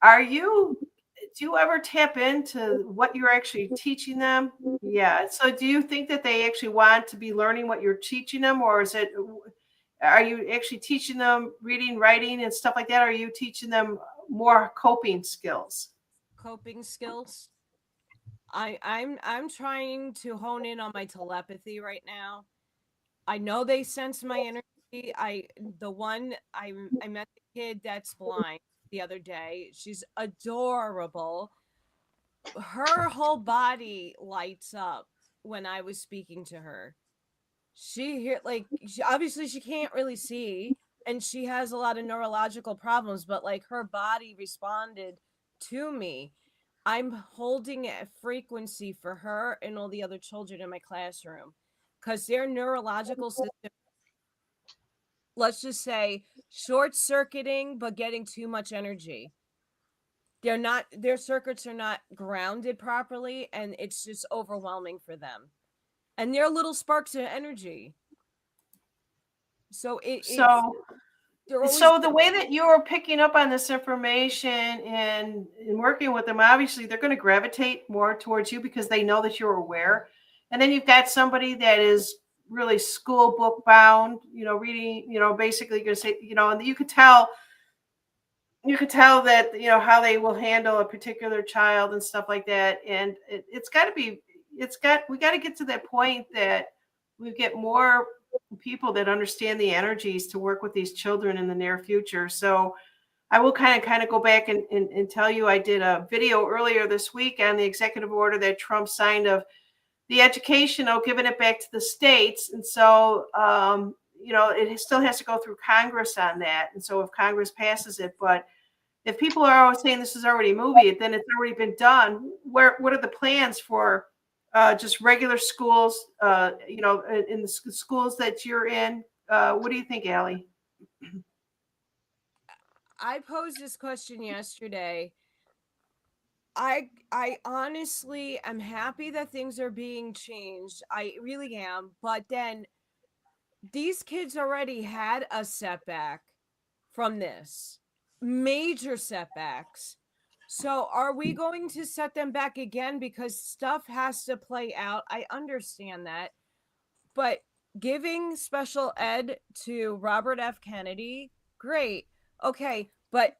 Do you ever tap into what you're actually teaching them? Yeah. So do you think that they actually want to be learning what you're teaching them, or are you actually teaching them reading, writing, and stuff like that? Or are you teaching them more coping skills? Coping skills. I'm trying to hone in on my telepathy right now. I know they sense my energy. I met the kid that's blind the other day. She's adorable. her whole body lights up when I was speaking to her. Obviously she can't really see, and she has a lot of neurological problems, but like her body responded to me. I'm holding a frequency for her and all the other children in my classroom because their neurological system, let's just say, short circuiting but getting too much energy. Their circuits are not grounded properly, and it's just overwhelming for them, and they're little sparks of energy. So So, they're always. so the way that you are picking up on this information and working with them, obviously they're going to gravitate more towards you because they know that you're aware. And then you've got somebody that is really school book bound, reading, basically you're going to say, and you could tell that how they will handle a particular child and stuff like that. And it's got to be, we got to get to that point that we get more people that understand the energies to work with these children in the near future. So I will kind of go back and tell you, I did a video earlier this week on the executive order that Trump signed of the educational, giving it back to the states. And so it still has to go through Congress on that. And so if Congress passes it, but if people are always saying this is already a movie, then it's already been done. What are the plans for just regular schools? In the schools that you're in, what do you think, Allie? I posed this question yesterday. I honestly am happy that things are being changed. I really am. But then these kids already had a setback from this. Major setbacks. So are we going to set them back again because stuff has to play out? I understand that. But giving special ed to Robert F. Kennedy, great. Okay, but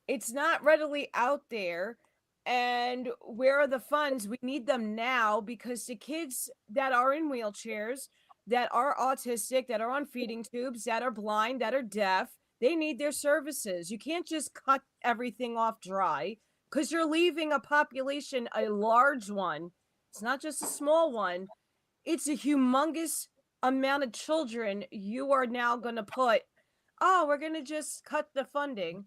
it's not readily out there. And where are the funds? We need them now because the kids that are in wheelchairs, that are autistic, that are on feeding tubes, that are blind, that are deaf, they need their services. You can't just cut everything off dry because you're leaving a population, a large one. It's not just a small one, it's a humongous amount of children you are now going to put. Oh, we're going to just cut the funding.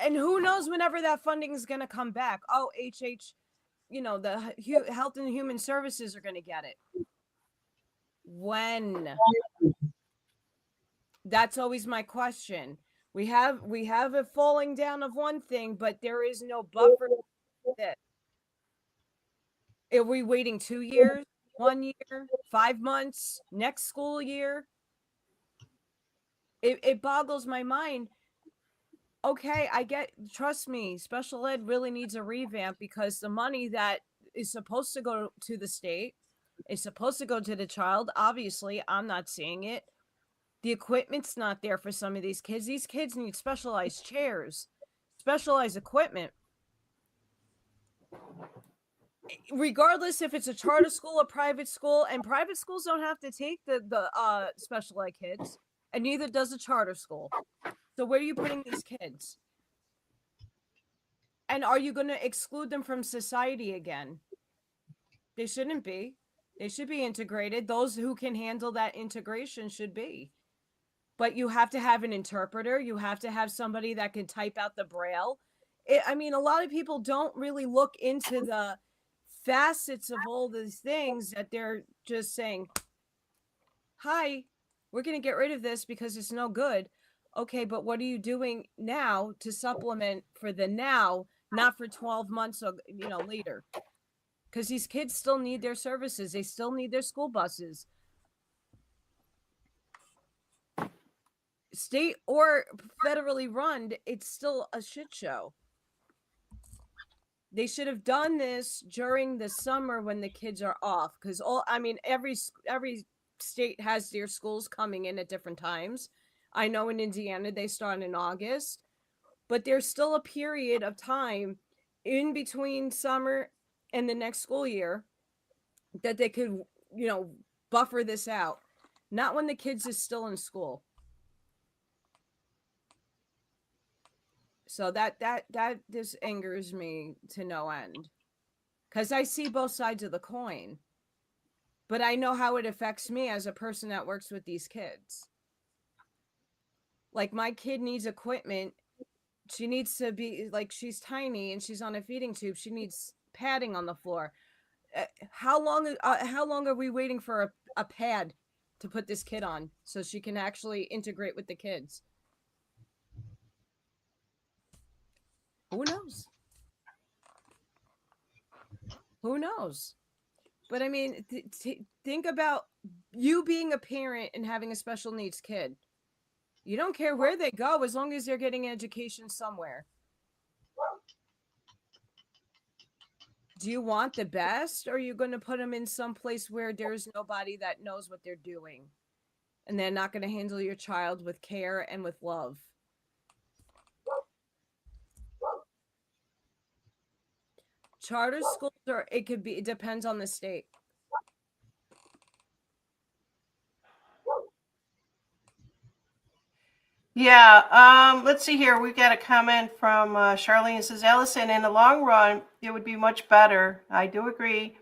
And who knows whenever that funding is going to come back. Oh, the Health and Human Services are going to get it. When? That's always my question. We have a falling down of one thing, but there is no buffer. Are we waiting 2 years, 1 year, 5 months, next school year? It boggles my mind. Okay, trust me, special ed really needs a revamp because the money that is supposed to go to the state is supposed to go to the child. Obviously, I'm not seeing it. The equipment's not there for some of these kids. These kids need specialized chairs, specialized equipment. Regardless if it's a charter school or private school, and private schools don't have to take the special ed kids, and neither does a charter school. So where are you putting these kids? And are you going to exclude them from society again? They shouldn't be. They should be integrated. Those who can handle that integration should be. But you have to have an interpreter. You have to have somebody that can type out the braille. A lot of people don't really look into the facets of all these things that they're just saying, hi, we're going to get rid of this because it's no good. Okay, but what are you doing now to supplement for the now, not for 12 months or later? Because these kids still need their services. They still need their school buses. State or federally run, it's still a shit show. They should have done this during the summer when the kids are off. Because every state has their schools coming in at different times. I know in Indiana they start in August, but there's still a period of time in between summer and the next school year that they could, buffer this out. Not when the kids is still in school. So that just angers me to no end. Because I see both sides of the coin. But I know how it affects me as a person that works with these kids. Like, my kid needs equipment. She needs to be, like, she's tiny and she's on a feeding tube. She needs padding on the floor. How long are we waiting for a pad to put this kid on so she can actually integrate with the kids? Who knows? Who knows? But I mean, think about you being a parent and having a special needs kid. You don't care where they go as long as they're getting an education somewhere. Do you want the best, or are you going to put them in some place where there's nobody that knows what they're doing and they're not going to handle your child with care and with love? Charter schools, or it depends on the state. Yeah, let's see here. We've got a comment from Charlene. It says, Allison, in the long run, it would be much better. I do agree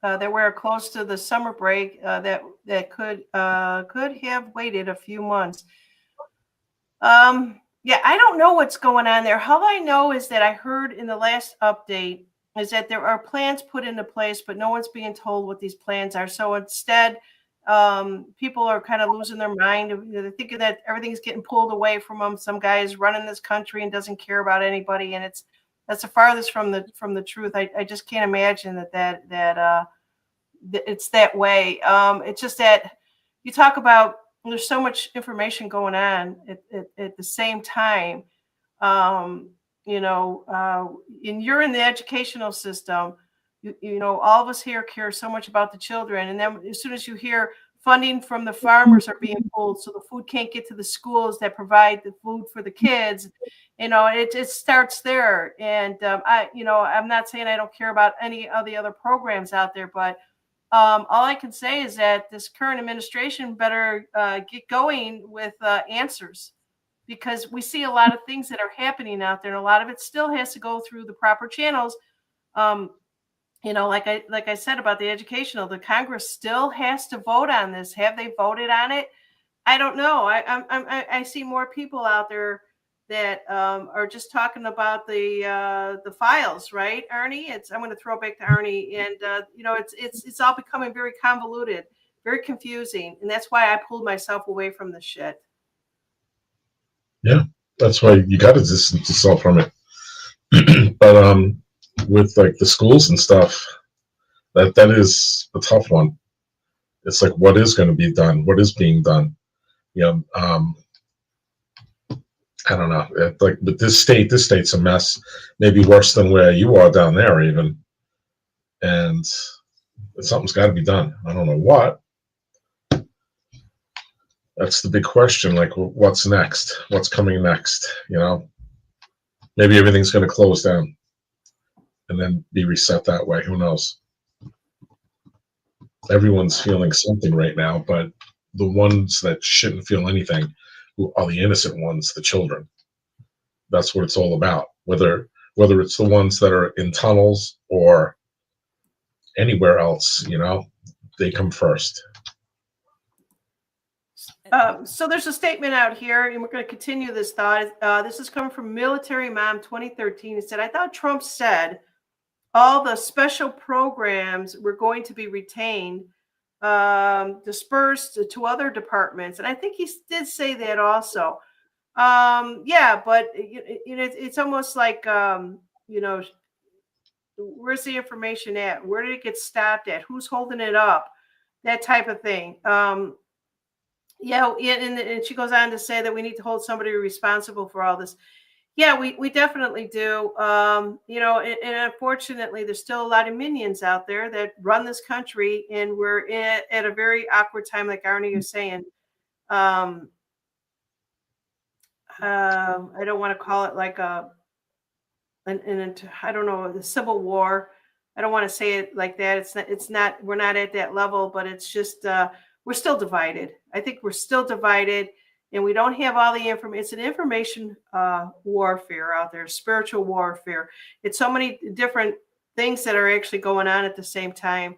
that we're close to the summer break that could have waited a few months. Yeah, I don't know what's going on there. All I know is that I heard in the last update is that there are plans put into place, but no one's being told what these plans are. So instead, people are kind of losing their mind. They're thinking that everything's getting pulled away from them. Some guy is running this country and doesn't care about anybody, and that's the farthest from the truth. I just can't imagine that it's that way. It's just that you talk about there's so much information going on at the same time. And you're in the educational system. You know, all of us here care so much about the children. And then as soon as you hear funding from the farmers are being pulled, so the food can't get to the schools that provide the food for the kids, it starts there. And I'm not saying I don't care about any of the other programs out there, but all I can say is that this current administration better get going with answers, because we see a lot of things that are happening out there, and a lot of it still has to go through the proper channels. Like I said about the educational, the Congress still has to vote on this. Have they voted on it? I don't know. I see more people out there that are just talking about the files, right, Arnie? I'm going to throw it back to Arnie, and it's all becoming very convoluted, very confusing, and that's why I pulled myself away from the shit. Yeah, that's why you got to distance yourself from it. But with like the schools and stuff, that is a tough one. It's like, what is going to be done? What is being done? I don't know. But this state's a mess. Maybe worse than where you are down there, even. And something's got to be done. I don't know what. That's the big question. Like, what's next? What's coming next? Maybe everything's going to close down and then be reset that way. Who knows? Everyone's feeling something right now, but the ones that shouldn't feel anything are the innocent ones, the children. That's what it's all about. Whether it's the ones that are in tunnels or anywhere else, they come first. So there's a statement out here, and we're going to continue this thought. This is coming from Military Mom 2013. It said, I thought Trump said all the special programs were going to be retained, dispersed to other departments. And I think he did say that also. Yeah, but it's almost like, where's the information at? Where did it get stopped at? Who's holding it up? That type of thing. Yeah, and she goes on to say that we need to hold somebody responsible for all this. Yeah, we definitely do. And unfortunately, there's still a lot of minions out there that run this country, and we're at a very awkward time, like Arnie was saying. I don't want to call it like I don't know, the Civil War. I don't want to say it like that. It's not. We're not at that level, but it's just we're still divided. I think we're still divided, and we don't have all the information. It's an information warfare out there, spiritual warfare. It's so many different things that are actually going on at the same time.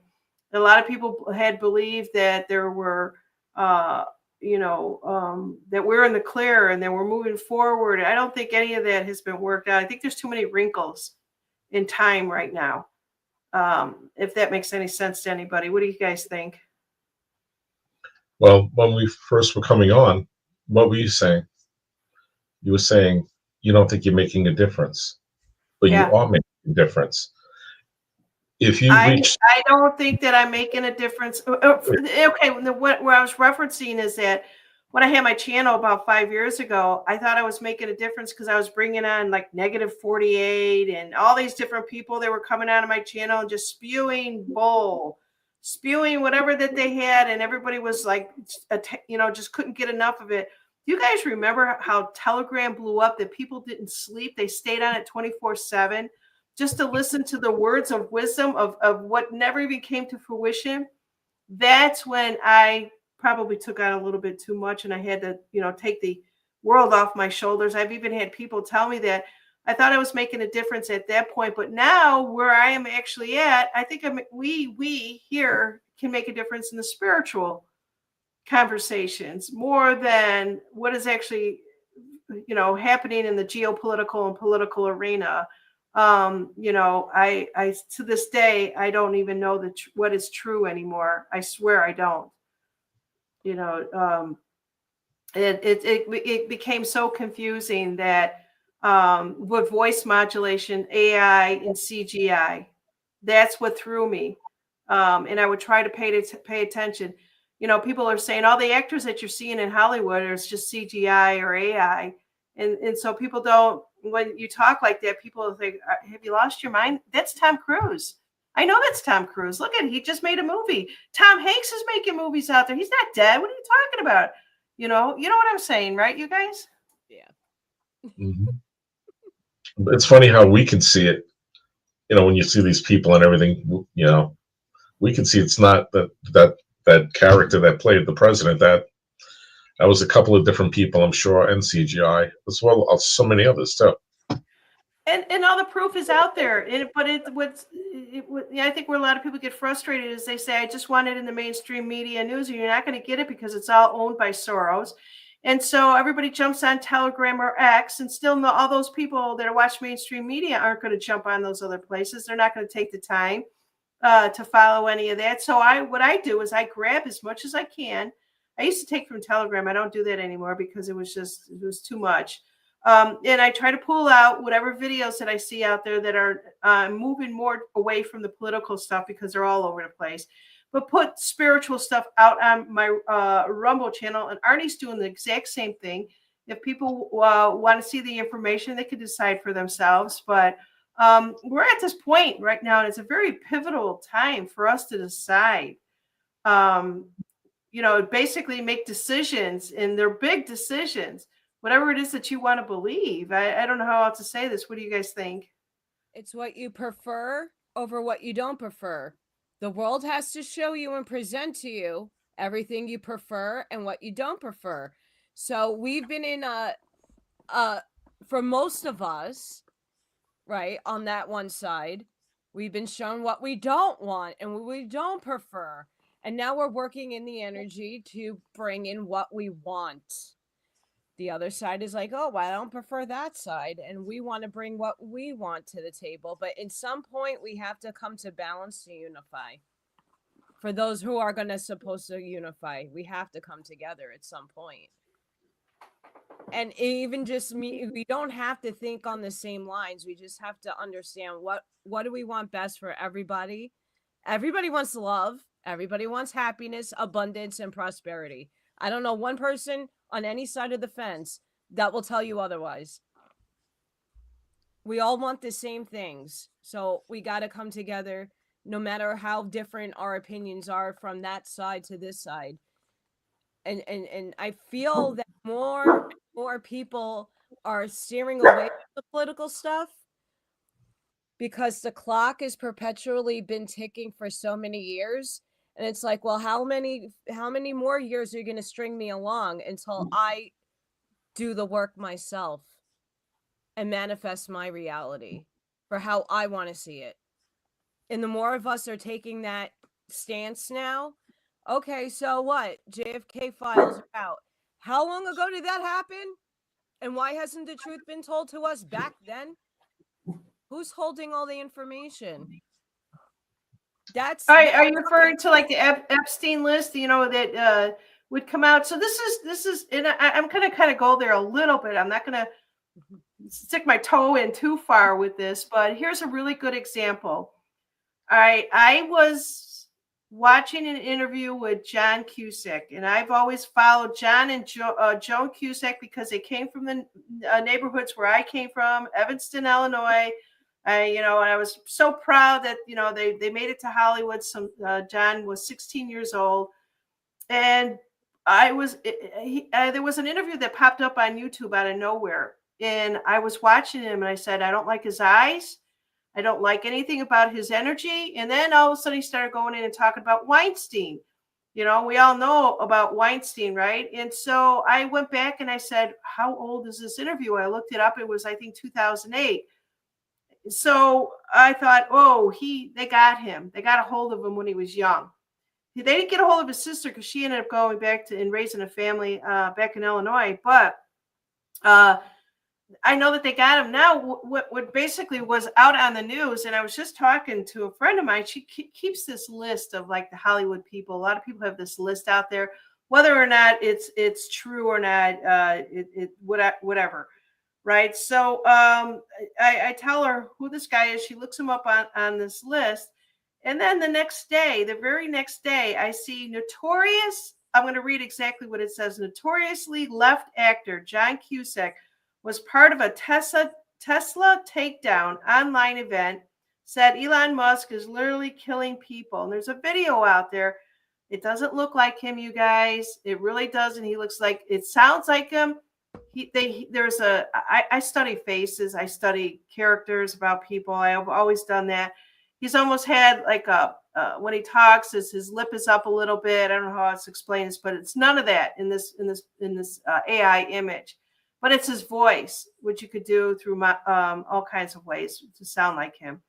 A lot of people had believed that there were, that we're in the clear and that we're moving forward. I don't think any of that has been worked out. I think there's too many wrinkles in time right now. If that makes any sense to anybody. What do you guys think? Well, when we first were coming on, what were you saying? You were saying you don't think you're making a difference, but you Yeah. are making a difference. If you I reach, don't think that I'm making a difference. Okay, what I was referencing is that when I had my channel about 5 years ago, I thought I was making a difference because I was bringing on like -48 and all these different people that were coming out of my channel and just spewing whatever that they had, and everybody was like, just couldn't get enough of it. Do you guys remember how Telegram blew up? That people didn't sleep; they stayed on it 24/7. Just to listen to the words of wisdom of what never even came to fruition. That's when I probably took on a little bit too much and I had to, take the world off my shoulders. I've even had people tell me that I thought I was making a difference at that point, but now where I am actually at, I think we here can make a difference in the spiritual conversations more than what is actually, happening in the geopolitical and political arena. I to this day I don't even know what is true anymore. I swear I don't. It became so confusing that with voice modulation, AI, and CGI, that's what threw me. And I would try to pay attention. People are saying all the actors that you're seeing in Hollywood is just CGI or AI, and so people don't. When you talk like that, people think, "Have you lost your mind?" That's Tom Cruise. I know that's Tom Cruise. Look at he just made a movie. Tom Hanks is making movies out there. He's not dead. What are you talking about? You know what I'm saying, right, you guys? Yeah. Mhm. It's funny how we can see it. When you see these people and everything, we can see it's not that character that played the president. That was a couple of different people, I'm sure, and CGI as well as so many others too. And all the proof is out there. I think where a lot of people get frustrated is they say, I just want it in the mainstream media news, and you're not going to get it because it's all owned by Soros. And so everybody jumps on Telegram or X, and still all those people that are watching mainstream media aren't going to jump on those other places. They're not going to take the time to follow any of that. So what I do is I grab as much as I can. I used to take from Telegram. I don't do that anymore because it was too much. And I try to pull out whatever videos that I see out there that are moving more away from the political stuff because they're all over the place. But put spiritual stuff out on my Rumble channel, and Arnie's doing the exact same thing. If people want to see the information, they can decide for themselves. But we're at this point right now, and it's a very pivotal time for us to decide. Basically make decisions, and they're big decisions. Whatever it is that you want to believe. I don't know how else to say this. What do you guys think? It's what you prefer over what you don't prefer. The world has to show you and present to you everything you prefer and what you don't prefer. So we've been in for most of us, right, on that one side, we've been shown what we don't want and what we don't prefer. And now we're working in the energy to bring in what we want. The other side is like, oh, well, I don't prefer that side. And we want to bring what we want to the table. But in some point, we have to come to balance to unify. For those who are going to supposed to unify, we have to come together at some point. And even just we don't have to think on the same lines. We just have to understand what do we want best for everybody. Everybody wants love. Everybody wants happiness, abundance, and prosperity. I don't know one person on any side of the fence that will tell you otherwise. We all want the same things. So we got to come together no matter how different our opinions are from that side to this side. And I feel that more people are steering away from the political stuff because the clock has perpetually been ticking for so many years. And it's like, well, how many more years are you going to string me along until I do the work myself and manifest my reality for how I want to see it. And the more of us are taking that stance now, okay, so what? JFK files are out. How long ago did that happen? And why hasn't the truth been told to us back then? Who's holding all the information? That's Are you referring to like the Epstein list? That would come out. So this is, and I'm gonna kind of go there a little bit. I'm not gonna stick my toe in too far with this, but here's a really good example. All right, I was watching an interview with John Cusack, and I've always followed John and Joan Cusack because they came from the neighborhoods where I came from, Evanston, Illinois. And I was so proud that they made it to Hollywood. John was 16 years old, and there was an interview that popped up on YouTube out of nowhere, and I was watching him, and I said, I don't like his eyes. I don't like anything about his energy. And then all of a sudden he started going in and talking about Weinstein. We all know about Weinstein, right? And so I went back and I said, how old is this interview? I looked it up. It was, I think, 2008. So I thought, they got him. They got a hold of him when he was young. They didn't get a hold of his sister because she ended up going back and raising a family back in Illinois. But I know that they got him now. What basically was out on the news, and I was just talking to a friend of mine. She keeps this list of like the Hollywood people. A lot of people have this list out there, whether or not it's true or not. Whatever, right? So I tell her who this guy is. She looks him up on this list, and then the very next day, I see notorious. I'm going to read exactly what it says. Notoriously left actor John Cusack was part of a Tesla takedown online event, said Elon Musk is literally killing people. And there's a video out there. It doesn't look like him, you guys. It really doesn't. It sounds like him. I study faces. I study characters about people. I have always done that. He's almost had like when he talks, his lip is up a little bit. I don't know how else to explain this, but it's none of that in this AI image. But it's his voice, which you could do through all kinds of ways to sound like him.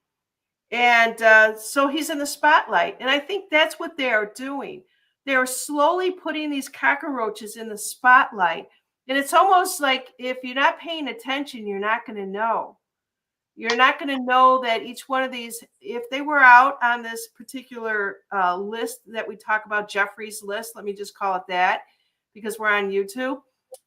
And so he's in the spotlight. And I think that's what they are doing. They are slowly putting these cockroaches in the spotlight. And it's almost like if you're not paying attention, you're not going to know. You're not going to know that each one of these, if they were out on this particular list that we talk about, Jeffrey's list, let me just call it that, because we're on YouTube.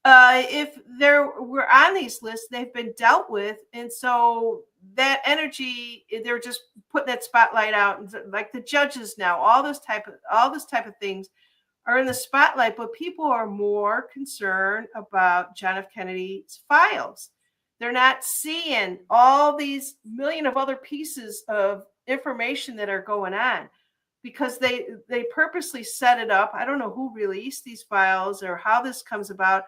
If we're on these lists, they've been dealt with, and so that energy, they're just putting that spotlight out, and like the judges now, all this type of things are in the spotlight. But people are more concerned about John F. Kennedy's files. They're not seeing all these million of other pieces of information that are going on, because they purposely set it up. I don't know who released these files or how this comes about.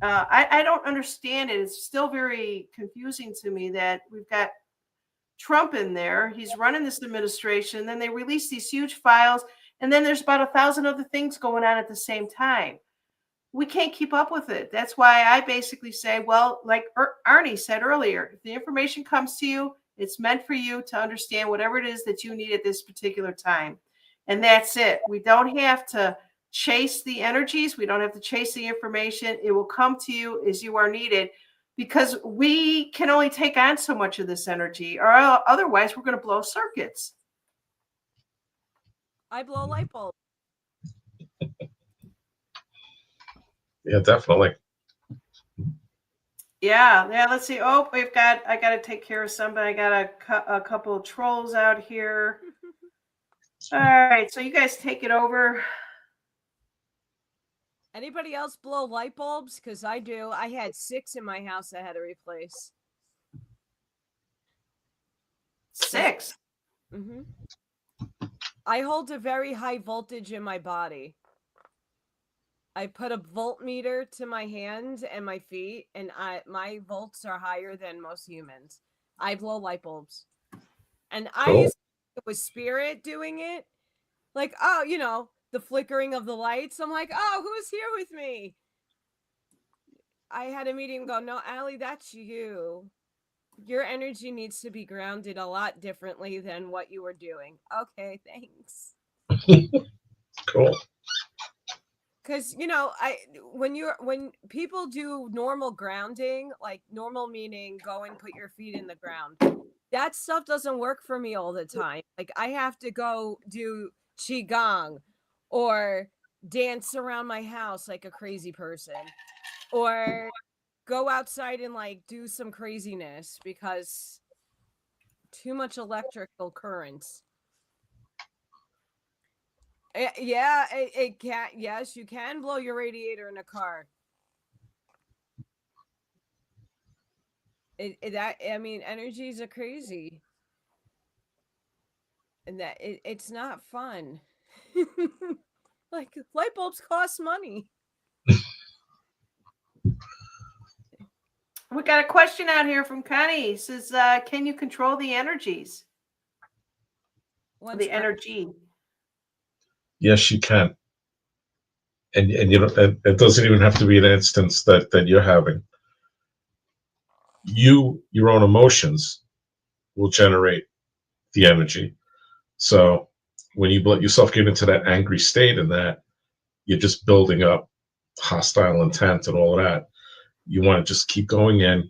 I don't understand it. It's still very confusing to me that we've got Trump in there. He's running this administration. Then they release these huge files. And then there's about 1,000 other things going on at the same time. We can't keep up with it. That's why I basically say, well, like Arnie said earlier, if the information comes to you, it's meant for you to understand whatever it is that you need at this particular time. And that's it. We don't have to chase the energies. We don't have to chase the information. It will come to you as you are needed, because we can only take on so much of this energy, or otherwise we're going to blow circuits. I blow light bulbs. Yeah, definitely. Yeah. Let's see. Oh, I got to take care of somebody. I got a couple of trolls out here. All right. So you guys take it over. Anybody else blow light bulbs? Because I do. I had 6 in my house I had to replace. 6? Mm-hmm. I hold a very high voltage in my body. I put a voltmeter to my hands and my feet, and my volts are higher than most humans. I blow light bulbs. And Cool. I used to think it was spirit doing it. Like, the flickering of the lights. I'm like, oh, who's here with me? I had a medium go, no, Allie, that's you. Your energy needs to be grounded a lot differently than what you were doing. Okay, thanks. Cool. Because when people do normal grounding, like normal meaning go and put your feet in the ground, that stuff doesn't work for me all the time. Like I have to go do qigong or dance around my house like a crazy person, or go outside and like do some craziness because too much electrical currents. Yeah, it can. Yes, you can blow your radiator in a car. Energies are crazy, and that it's not fun. Like light bulbs cost money. We got a question out here from Connie. It says, can you control the energies? The energy. Yes, you can. And you know, it doesn't even have to be an instance that you're having. Your own emotions will generate the energy. So when you let yourself get into that angry state and that you're just building up hostile intent and all of that, you want to just keep going in,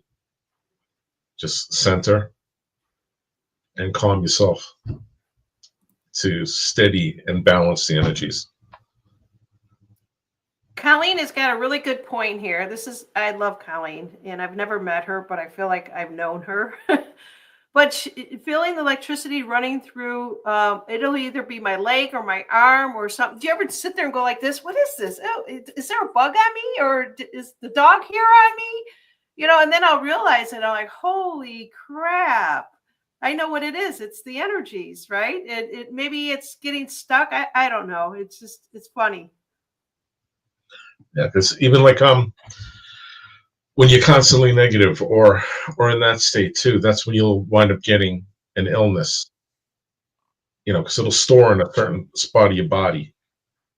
just center and calm yourself to steady and balance the energies. Colleen has got a really good point here. I love Colleen, and I've never met her, but I feel like I've known her. But feeling the electricity running through, it'll either be my leg or my arm or something. Do you ever sit there and go like this? What is this? Oh, is there a bug on me, or is the dog here on me? You know, and then I'll realize it. I'm like, holy crap. I know what it is. It's the energies, right? Maybe it's getting stuck. I don't know. It's funny. Yeah, because even like when you're constantly negative or in that state too, that's when you'll wind up getting an illness. You know, because it'll store in a certain spot of your body,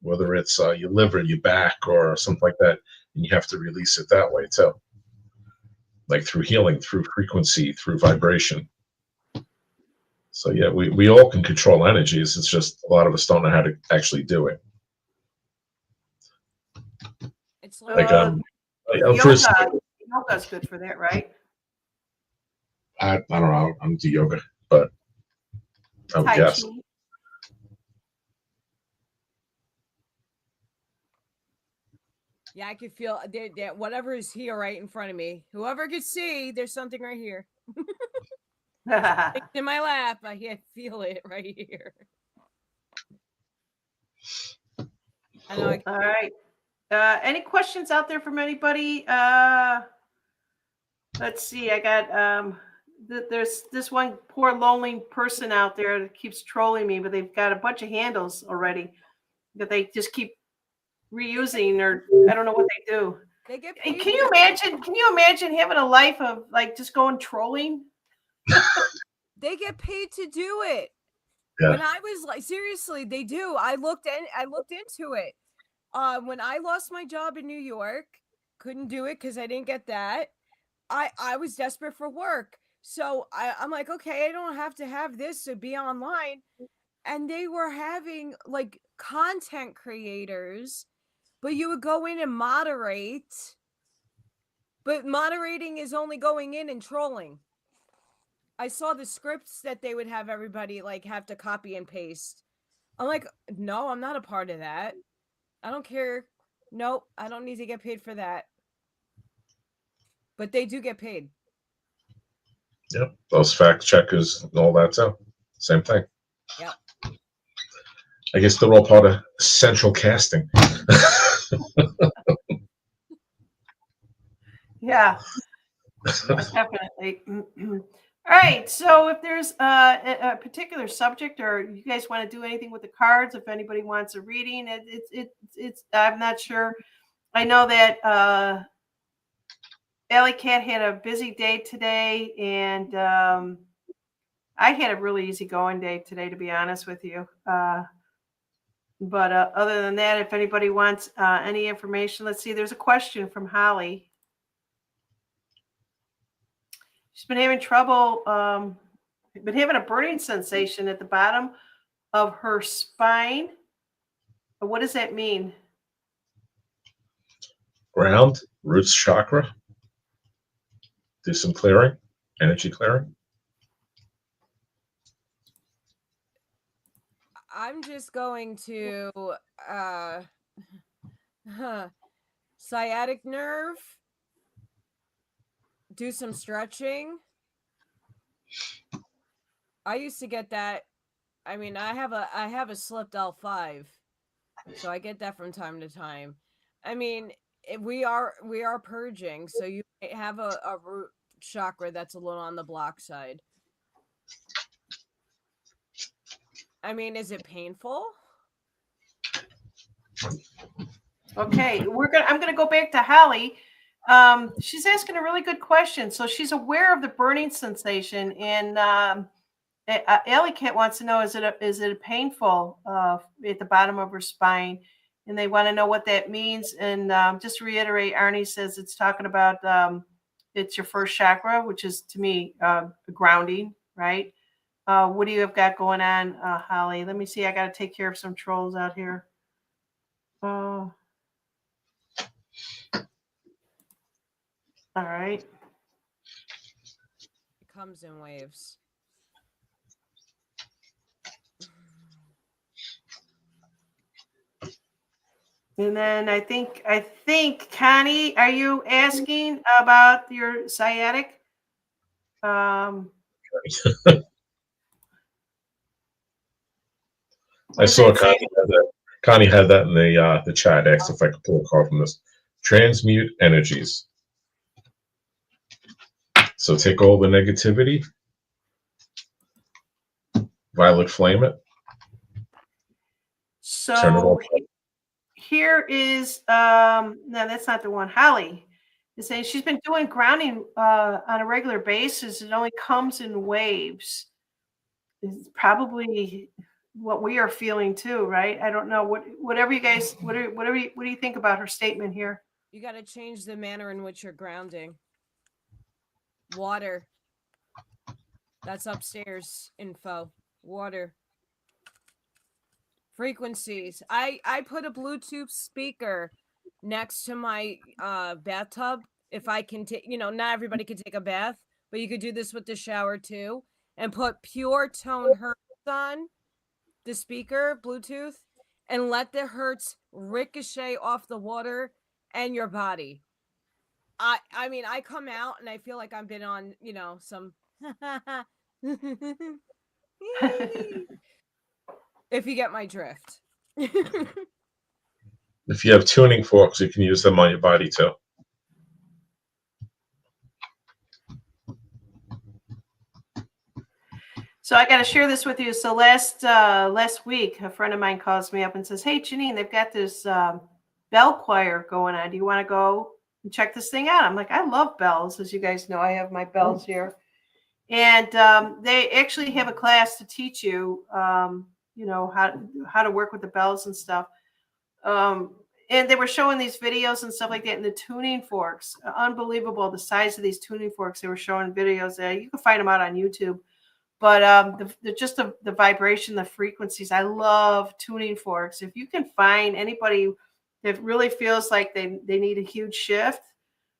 whether it's your liver, your back, or something like that, and you have to release it that way too, like through healing, through frequency, through vibration. So yeah, we all can control energies. It's just a lot of us don't know how to actually do it. It's Like yoga's good for that, right? I don't know. I don't do yoga, but I would guess. Chi. Yeah, I can feel that whatever is here right in front of me. Whoever could see, there's something right here. It's in my lap. I can feel it right here. I know. All right. Any questions out there from anybody? Let's see. I got there's this one poor lonely person out there that keeps trolling me, but they've got a bunch of handles already that they just keep reusing, or I don't know what they do. They get paid. Can you imagine having a life of like just going trolling? They get paid to do it. Yeah. When I was like, seriously, they do. I looked into it. When I lost my job in New York, couldn't do it because I didn't get that. I was desperate for work. So I'm like, okay, I don't have to have this to be online. And they were having like content creators, but you would go in and moderate. But moderating is only going in and trolling. I saw the scripts that they would have everybody like have to copy and paste. I'm like, no, I'm not a part of that. I don't care. Nope, I don't need to get paid for that. But they do get paid. Yep, those fact checkers and all that too. Same thing. Yep. I guess they're all part of central casting. Yeah, definitely. All right. So if there's a particular subject, or you guys want to do anything with the cards, if anybody wants a reading, it's I'm not sure. I know that Alley Cat had a busy day today, and I had a really easygoing day today, to be honest with you. But other than that, if anybody wants any information, let's see. There's a question from Holly. She's been having trouble, been having a burning sensation at the bottom of her spine. What does that mean? Ground, roots chakra. Do some clearing, energy clearing. I'm just going to sciatic nerve, do some stretching. I used to get that. I mean, I have a slipped L5, so I get that from time to time. I mean, we are purging, so you might have a root chakra that's a little on the block side. I mean, is it painful? Okay, I'm gonna go back to Holly. She's asking a really good question. So she's aware of the burning sensation, and Alley Cat wants to know: is it painful at the bottom of her spine? And they want to know what that means. And just to reiterate, Arnie says it's talking about it's your first chakra, which is to me grounding, right? What do you have got going on, Holly? Let me see. I got to take care of some trolls out here. All right. It comes in waves. And then I think Connie, are you asking about your sciatic? I saw Connie had that in the chat. Asked if I could pull a card from this. Transmute energies. So take all the negativity, violet flame it. So here is no, that's not the one. Holly is saying she's been doing grounding on a regular basis. It only comes in waves. It's probably what we are feeling too, right? I don't know. Whatever you guys, what do you think about her statement here? You got to change the manner in which you're grounding. Water. That's upstairs info. Water. Frequencies. I put a Bluetooth speaker next to my bathtub. If I can take, not everybody can take a bath, but you could do this with the shower too, and put pure tone hertz on the speaker, Bluetooth, and let the hertz ricochet off the water and your body. I mean, I come out and I feel like I've been on, some if you get my drift. If you have tuning forks, you can use them on your body too. So I got to share this with you. So last week, a friend of mine calls me up and says, "Hey, Janine, they've got this bell choir going on. Do you want to go and check this thing out?" I'm like, "I love bells, as you guys know. I have my bells here." And they actually have a class to teach you, how to work with the bells and stuff. And they were showing these videos and stuff like that, and the tuning forks, unbelievable. The size of these tuning forks. They were showing videos there. You can find them out on YouTube. But the vibration, the frequencies. I love tuning forks. If you can find anybody that really feels like they need a huge shift,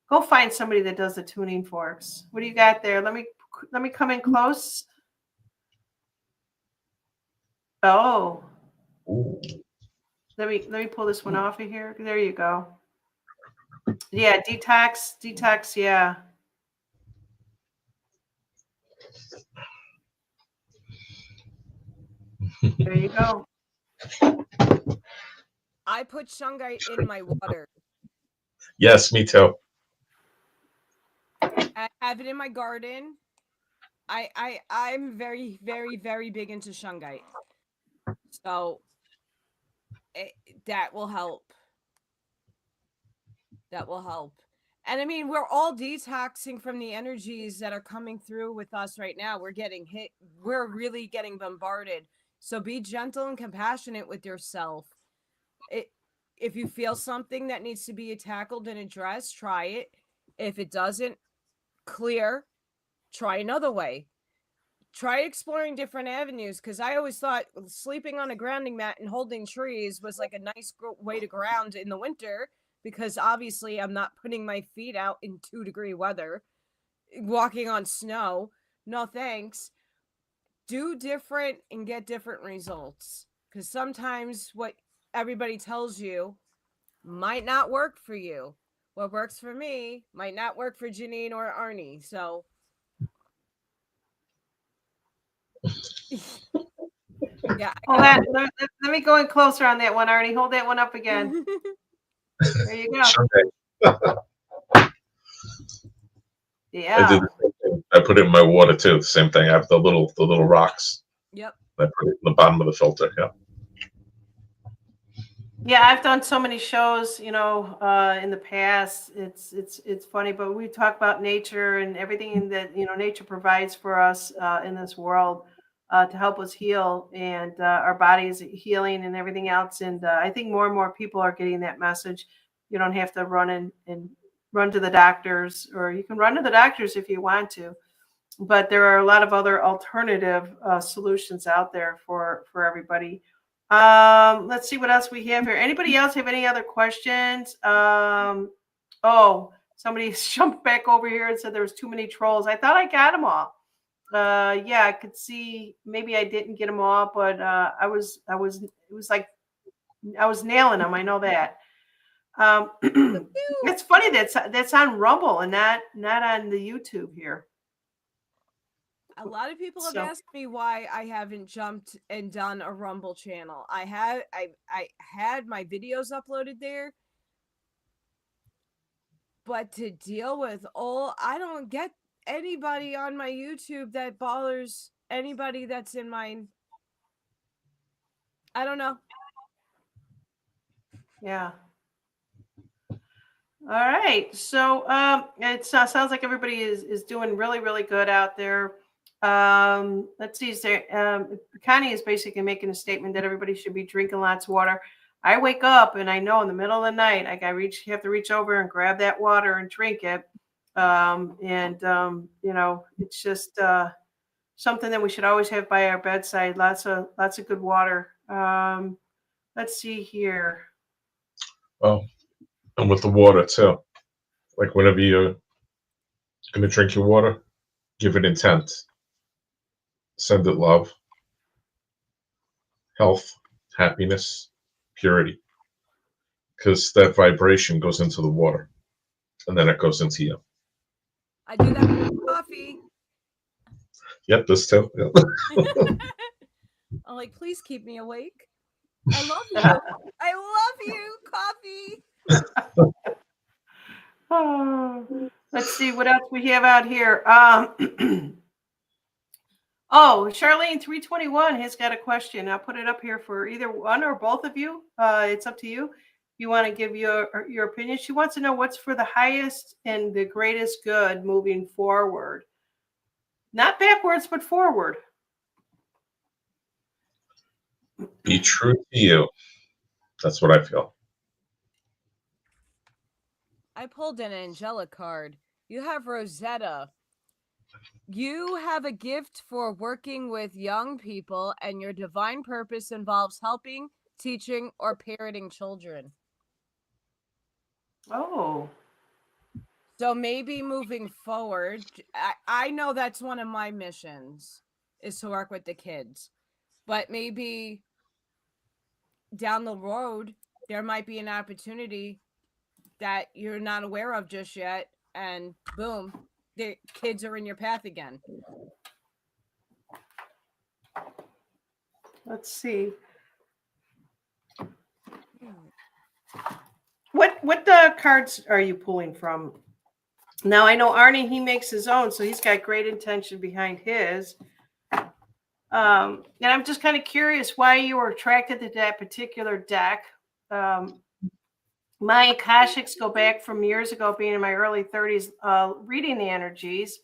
go find somebody that does the tuning forks. What do you got there? Let me come in close. Oh. Ooh. Let me pull this one off of here. There you go. Yeah, detox, yeah. There you go. I put shungite in my water. Yes, me too. I have it in my garden. I'm very, very, very big into shungite. So that will help. That will help. And I mean, we're all detoxing from the energies that are coming through with us right now. We're getting hit. We're really getting bombarded. So be gentle and compassionate with yourself. If you feel something that needs to be tackled and addressed, try it. If it doesn't, clear, try another way. Try exploring different avenues, because I always thought sleeping on a grounding mat and holding trees was like a nice way to ground in the winter, because obviously I'm not putting my feet out in 2-degree weather, walking on snow. No thanks. Do different and get different results, because sometimes what everybody tells you might not work for you. What works for me might not work for Janine or Arnie. So yeah. Hold that. Let me go in closer on that one, Arnie. Hold that one up again. There you go. Sure. Yeah. I did the same thing. I put it in my water too. The same thing. I have the little rocks. Yep. I put it in the bottom of the filter. Yeah. Yeah, I've done so many shows, in the past. It's funny, but we talk about nature and everything that nature provides for us in this world to help us heal, and our bodies healing and everything else. And I think more and more people are getting that message. You don't have to run and run to the doctors, or you can run to the doctors if you want to, but there are a lot of other alternative solutions out there for everybody. Let's see what else we have here. Anybody else have any other questions? Oh, somebody jumped back over here and said there was too many trolls. I thought I got them all. Yeah, I could see maybe I didn't get them all, but it was like I was nailing them. I know that. It's funny that's on Rumble and not on the YouTube here. A lot of people have asked me why I haven't jumped and done a Rumble channel. I had my videos uploaded there, but to deal with I don't get anybody on my YouTube that bothers anybody that's in mine. I don't know. Yeah. All right. So it sounds like everybody is doing really, really good out there. Let's see. Is there, Connie is basically making a statement that everybody should be drinking lots of water. I wake up and I know in the middle of the night, I have to reach over and grab that water and drink it. It's just something that we should always have by our bedside. Lots of good water. Let's see here. Oh, and with the water too. Like whenever you're gonna drink your water, give it intent. Send it love, health, happiness, purity. Because that vibration goes into the water, and then it goes into you. I do that with coffee. Yep, this too. Yep. I'm like, please keep me awake. I love you. I love you, coffee. Oh, let's see what else we have out here. Oh, Charlene 321 has got a question. I'll put it up here for either one or both of you. It's up to you. You want to give your opinion. She wants to know what's for the highest and the greatest good moving forward. Not backwards, but forward. Be true to you. That's what I feel. I pulled an angelic card. You have Rosetta. You have a gift for working with young people, and your divine purpose involves helping, teaching, or parenting children. Oh. So maybe moving forward, I know that's one of my missions, is to work with the kids. But maybe down the road, there might be an opportunity that you're not aware of just yet, and boom, the kids are in your path again. Let's see. What cards are you pulling from? Now I know Arnie, he makes his own, so he's got great intention behind his. And I'm just kind of curious why you were attracted to that particular deck. My Akashics go back from years ago, being in my early 30s, reading the energies.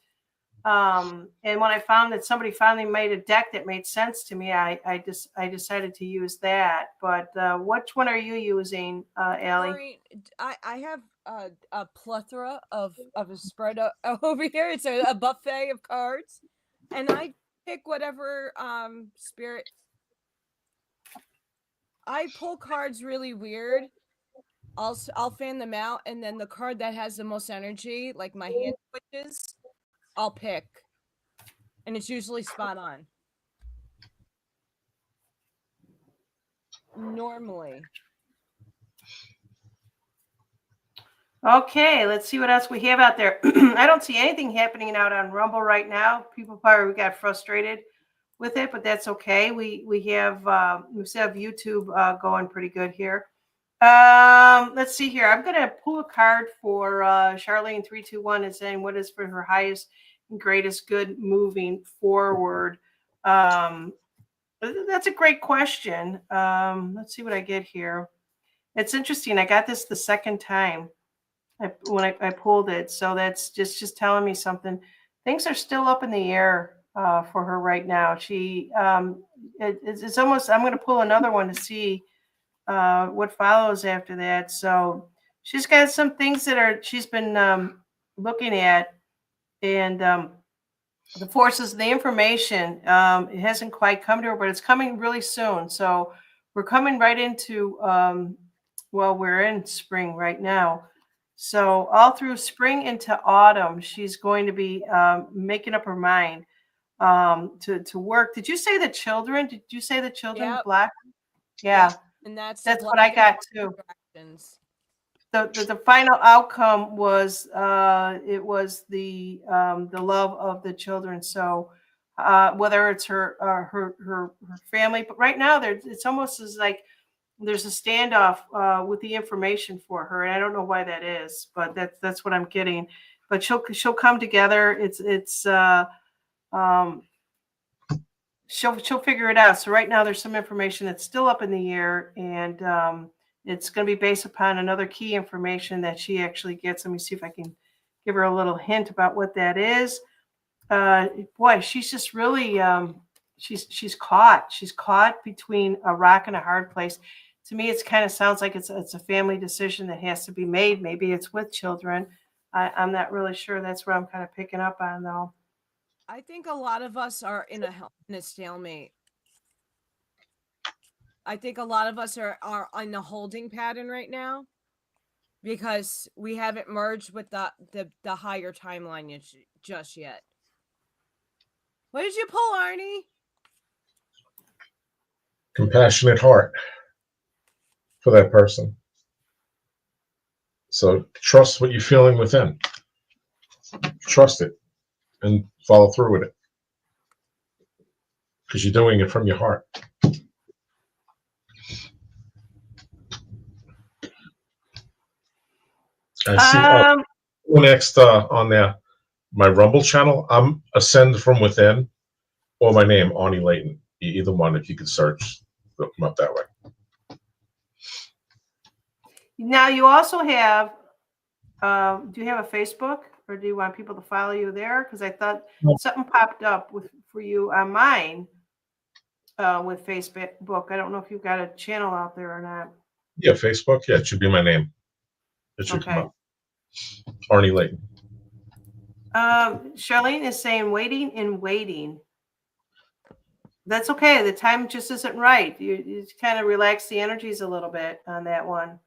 And when I found that somebody finally made a deck that made sense to me, I decided to use that. But which one are you using, Allie? Maureen, I have a plethora of a spread over here. It's a buffet of cards, and I pick whatever spirit. I pull cards really weird. I'll fan them out, and then the card that has the most energy, like my hand switches, I'll pick, and it's usually spot on. Normally. Okay, let's see what else we have out there. I don't see anything happening out on Rumble right now. People probably got frustrated with it, but that's okay. We still have YouTube going pretty good here. Let's see here. I'm gonna pull a card for Charlene 321 and saying what is for her highest and greatest good moving forward. That's a great question. Let's see what I get here. It's interesting. I got this the second time when I pulled it, so that's just telling me something. Things are still up in the air for her right now. She it's almost. I'm going to pull another one to see what follows after that. So she's got some things that she's been looking at, and the forces, the information, it hasn't quite come to her, but it's coming really soon. So we're coming right into we're in spring right now. So all through spring into autumn, she's going to be making up her mind to work. Did you say the children? Did you say the children? Yep. Black? Yeah. Yep. And that's what I got too. The final outcome was it was the love of the children. So whether it's her family, but right now it's almost as like there's a standoff with the information for her, and I don't know why that is, but that's what I'm getting. But she'll come together. She'll figure it out. So right now there's some information that's still up in the air, and it's going to be based upon another key information that she actually gets. Let me see if I can give her a little hint about what that is. Boy, she's just really she's caught. She's caught between a rock and a hard place. To me, it kind of sounds like it's a family decision that has to be made. Maybe it's with children. I'm not really sure. That's what I'm kind of picking up on, though. I think a lot of us are in a stalemate. I think a lot of us are in a holding pattern right now because we haven't merged with the higher timeline just yet. What did you pull, Arnie? Compassionate heart for that person. So trust what you're feeling within. Trust it and follow through with it because you're doing it from your heart. I see. Next on there, my Rumble channel, I'm Ascend from Within, or my name, Arnie Layton. Either one, if you could search, they'll come up that way. Now you also have. Do you have a Facebook, or do you want people to follow you there? Because I thought something popped up for you on mine with Facebook. I don't know if you've got a channel out there or not. Yeah, Facebook. Yeah, it should be my name. It should come up. Arnie Layton. Charlene is saying waiting and waiting. That's okay. The time just isn't right. You kind of relax the energies a little bit on that one.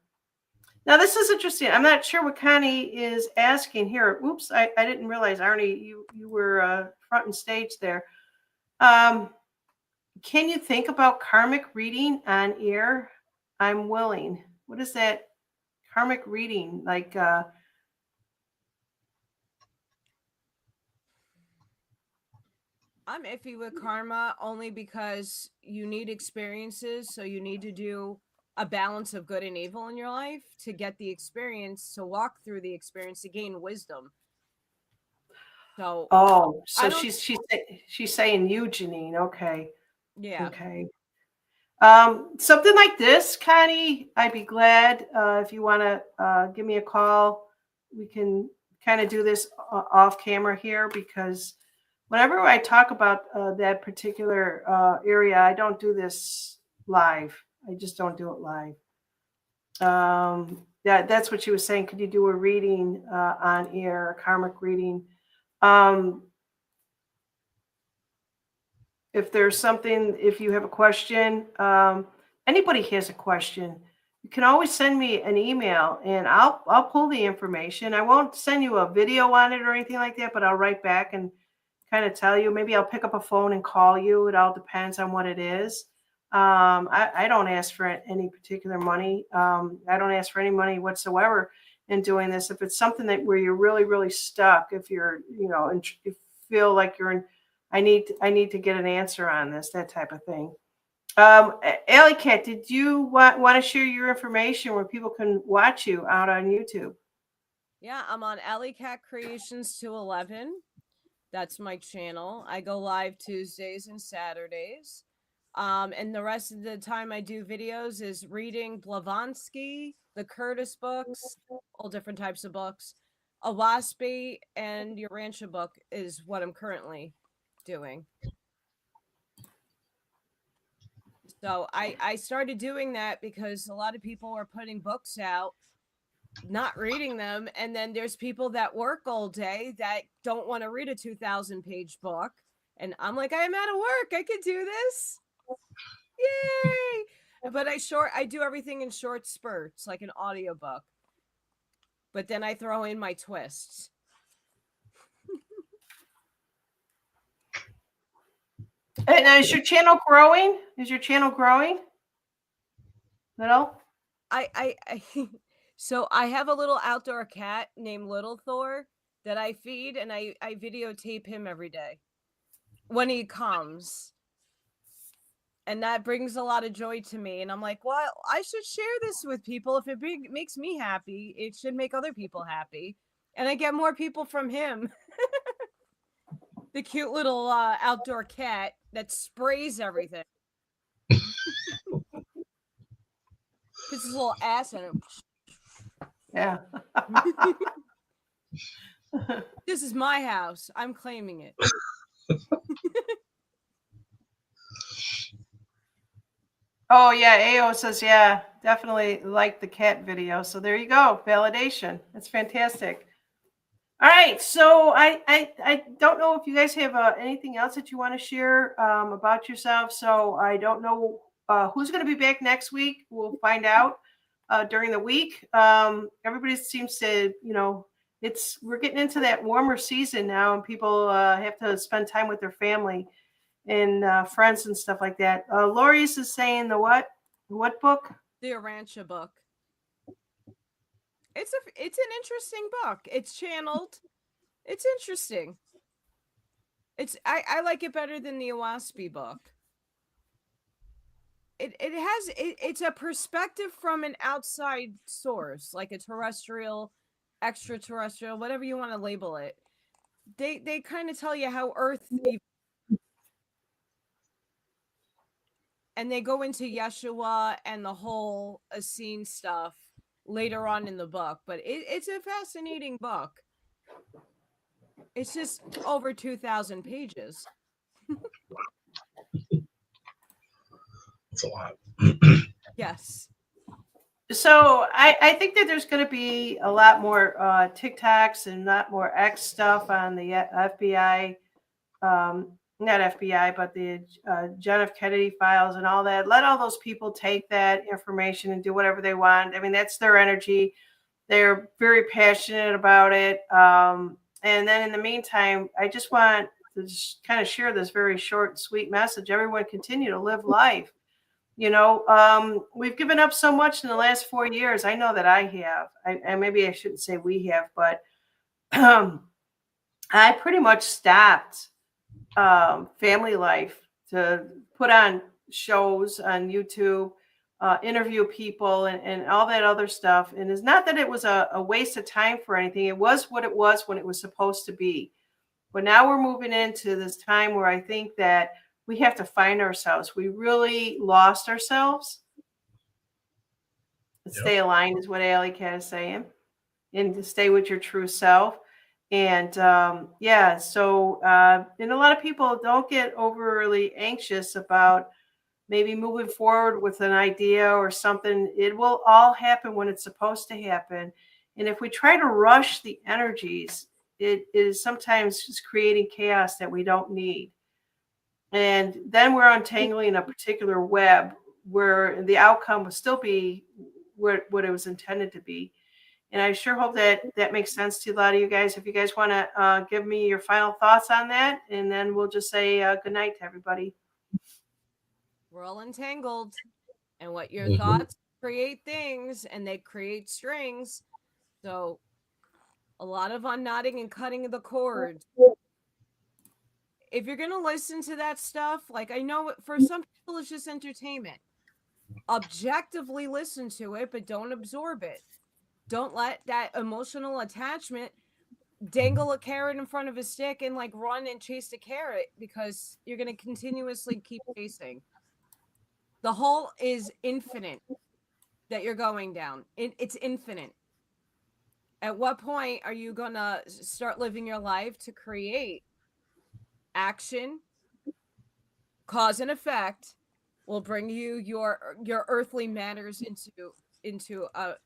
Now, this is interesting. I'm not sure what Connie is asking here. Oops, I didn't realize, Arnie, you were front and stage there. Can you think about karmic reading on air? I'm willing. What is that? Karmic reading, like I'm iffy with karma only because you need experiences, so you need to do a balance of good and evil in your life to get the experience, to walk through the experience, to gain wisdom. So she's saying you, Janine. Okay. Yeah. Okay. Something like this, Connie, I'd be glad if you want to give me a call. We can kind of do this off camera here because whenever I talk about that particular area, I don't do this live. I just don't do it live. That's what she was saying. Could you do a reading on air, a karmic reading? Um, if there's something, if you have a question, anybody has a question, you can always send me an email and I'll pull the information. I won't send you a video on it or anything like that, but I'll write back and kind of tell you. Maybe I'll pick up a phone and call you. It all depends on what it is. I don't ask for any particular money. I don't ask for any money whatsoever in doing this. If it's something that where you're really, really stuck, if you're, if you feel like you're in, I need to get an answer on this, that type of thing. Alley Cat, did you want to share your information where people can watch you out on YouTube? Yeah, I'm on Alley Cat Creations 211. That's my channel. I go live Tuesdays and Saturdays. And the rest of the time I do videos is reading Blavatsky, the Curtis books, all different types of books. A Waspy and your Rancha book is what I'm currently doing. So I started doing that because a lot of people are putting books out, not reading them, and then there's people that work all day that don't want to read a 2,000-page book, and I'm like, I'm out of work, I could do this, yay! But I do everything in short spurts, like an audiobook, but then I throw in my twists. And is your channel growing? Is your channel growing at all? I So I have a little outdoor cat named Little Thor that I feed, and I videotape him every day when he comes. And that brings a lot of joy to me. And I'm like, well, I should share this with people. If it makes me happy, it should make other people happy. And I get more people from him. The cute little outdoor cat that sprays everything. Puts his little ass in it. Yeah. This is my house. I'm claiming it. Oh yeah, AO says yeah, definitely like the cat video. So there you go, validation. That's fantastic. All right, so I don't know if you guys have anything else that you want to share about yourself. So I don't know who's going to be back next week. We'll find out during the week. Everybody seems to, we're getting into that warmer season now, and people have to spend time with their family and friends and stuff like that. Lori's is saying the what? What book? The Arancha book. It's an interesting book. It's channeled. It's interesting. I like it better than the Owaspy book. It's a perspective from an outside source, like a terrestrial, extraterrestrial, whatever you want to label it. They kind of tell you how Earth, and they go into Yeshua and the whole Essene stuff later on in the book, but it's a fascinating book. It's just over 2,000 pages. That's a lot. Yes. So I think that there's going to be a lot more TikToks and a lot more X stuff on the FBI, not FBI, but the John F. Kennedy files and all that. Let all those people take that information and do whatever they want. I mean, that's their energy. They're very passionate about it. And then in the meantime, I just want to just kind of share this very short and sweet message. Everyone continue to live life. We've given up so much in the last 4 years. I know that I have. And maybe I shouldn't say we have, but I pretty much stopped family life to put on shows on YouTube, interview people and all that other stuff. And it's not that it was a waste of time for anything. It was what it was when it was supposed to be. But now we're moving into this time where I think that we have to find ourselves. We really lost ourselves. Stay aligned is what Alley Cat is saying. And to stay with your true self. And yeah, so and a lot of people don't get overly anxious about maybe moving forward with an idea or something. It will all happen when it's supposed to happen. And if we try to rush the energies, it is sometimes just creating chaos that we don't need. And then we're untangling a particular web where the outcome will still be what it was intended to be. And I sure hope that that makes sense to a lot of you guys. If you guys want to give me your final thoughts on that, and then we'll just say good night to everybody. We're all entangled, and what your Mhm. thoughts create things, and they create strings. So a lot of unknotting and cutting of the cord. If you're gonna listen to that stuff, like I know for some people it's just entertainment. Objectively listen to it, but don't absorb it. Don't let that emotional attachment dangle a carrot in front of a stick and like run and chase the carrot, because you're gonna continuously keep chasing. The hole is infinite that you're going down. It's infinite. At what point are you gonna start living your life to create action, cause and effect? Will bring you your earthly matters into a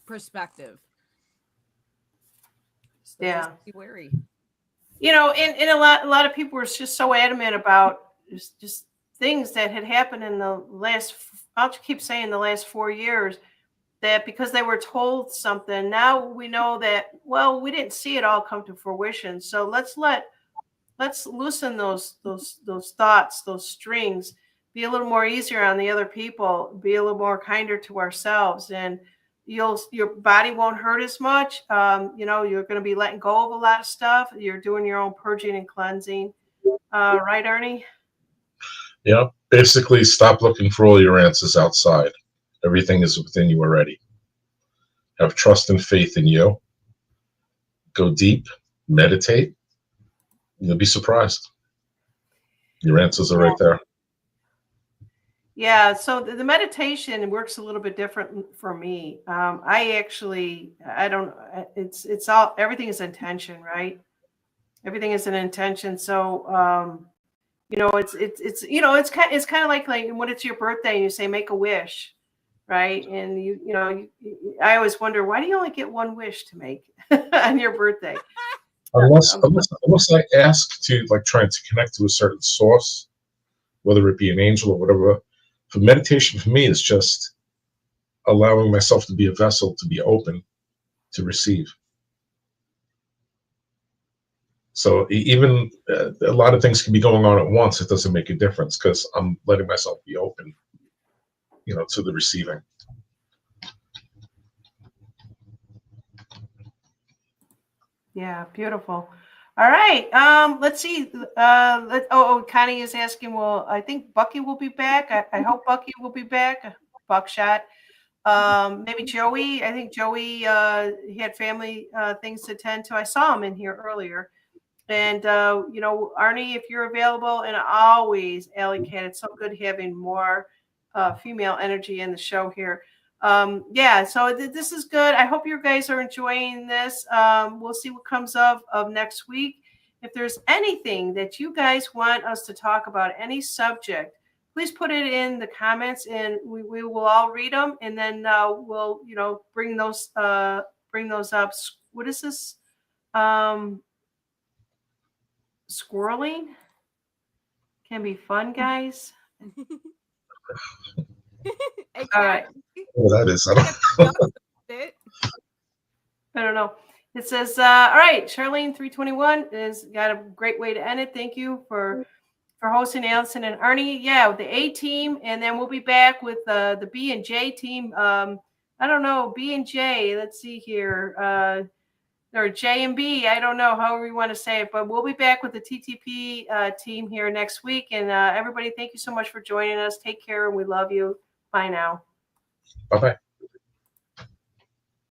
perspective. So Yeah. just be wary. You know, and a lot of people were just so adamant about just things that had happened in the last. I'll just keep saying the last 4 years, that because they were told something, now we know that, well, we didn't see it all come to fruition. So let's loosen those thoughts, those strings, be a little more easier on the other people, be a little more kinder to ourselves, and your body won't hurt as much. You're going to be letting go of a lot of stuff. You're doing your own purging and cleansing. Right, Arnie? Yeah. Basically, stop looking for all your answers outside. Everything is within you already. Have trust and faith in you. Go deep, meditate. You'll be surprised. Your answers are right there. Yeah, so the meditation works a little bit different for me. I don't. It's all, everything is intention, right? Everything is an intention. So it's kind of like when it's your birthday and you say make a wish, right? And I always wonder, why do you only get one wish to make on your birthday? Unless, Um, unless, unless I ask to like trying to connect to a certain source, whether it be an angel or whatever. For meditation, for me, is just allowing myself to be a vessel, to be open, to receive. So even a lot of things can be going on at once. It doesn't make a difference because I'm letting myself be open, to the receiving. Yeah, beautiful. All right. Let's see. Connie is asking. Well, I think Bucky will be back. I hope Bucky will be back. Buckshot. Maybe Joey. I think Joey. He had family things to attend to. I saw him in here earlier. And Arnie, if you're available, and always, Alley Cat, it's so good having more female energy in the show here. Yeah, so this is good. I hope you guys are enjoying this. We'll see what comes of next week. If there's anything that you guys want us to talk about, any subject, please put it in the comments, and we will all read them, and then we'll bring those up. What is this? Squirreling can be fun, guys. Exactly. All right. Well, that is. I I don't know. It says, all right, Charlene 321 is got a great way to end it. Thank you for hosting Allison and Arnie. Yeah, with the A team, and then we'll be back with the B and J team. I don't know, B and J. Let's see here. Or J and B. I don't know, however you want to say it, but we'll be back with the TTP team here next week. And everybody, thank you so much for joining us. Take care, and we love you. Bye now. Bye bye.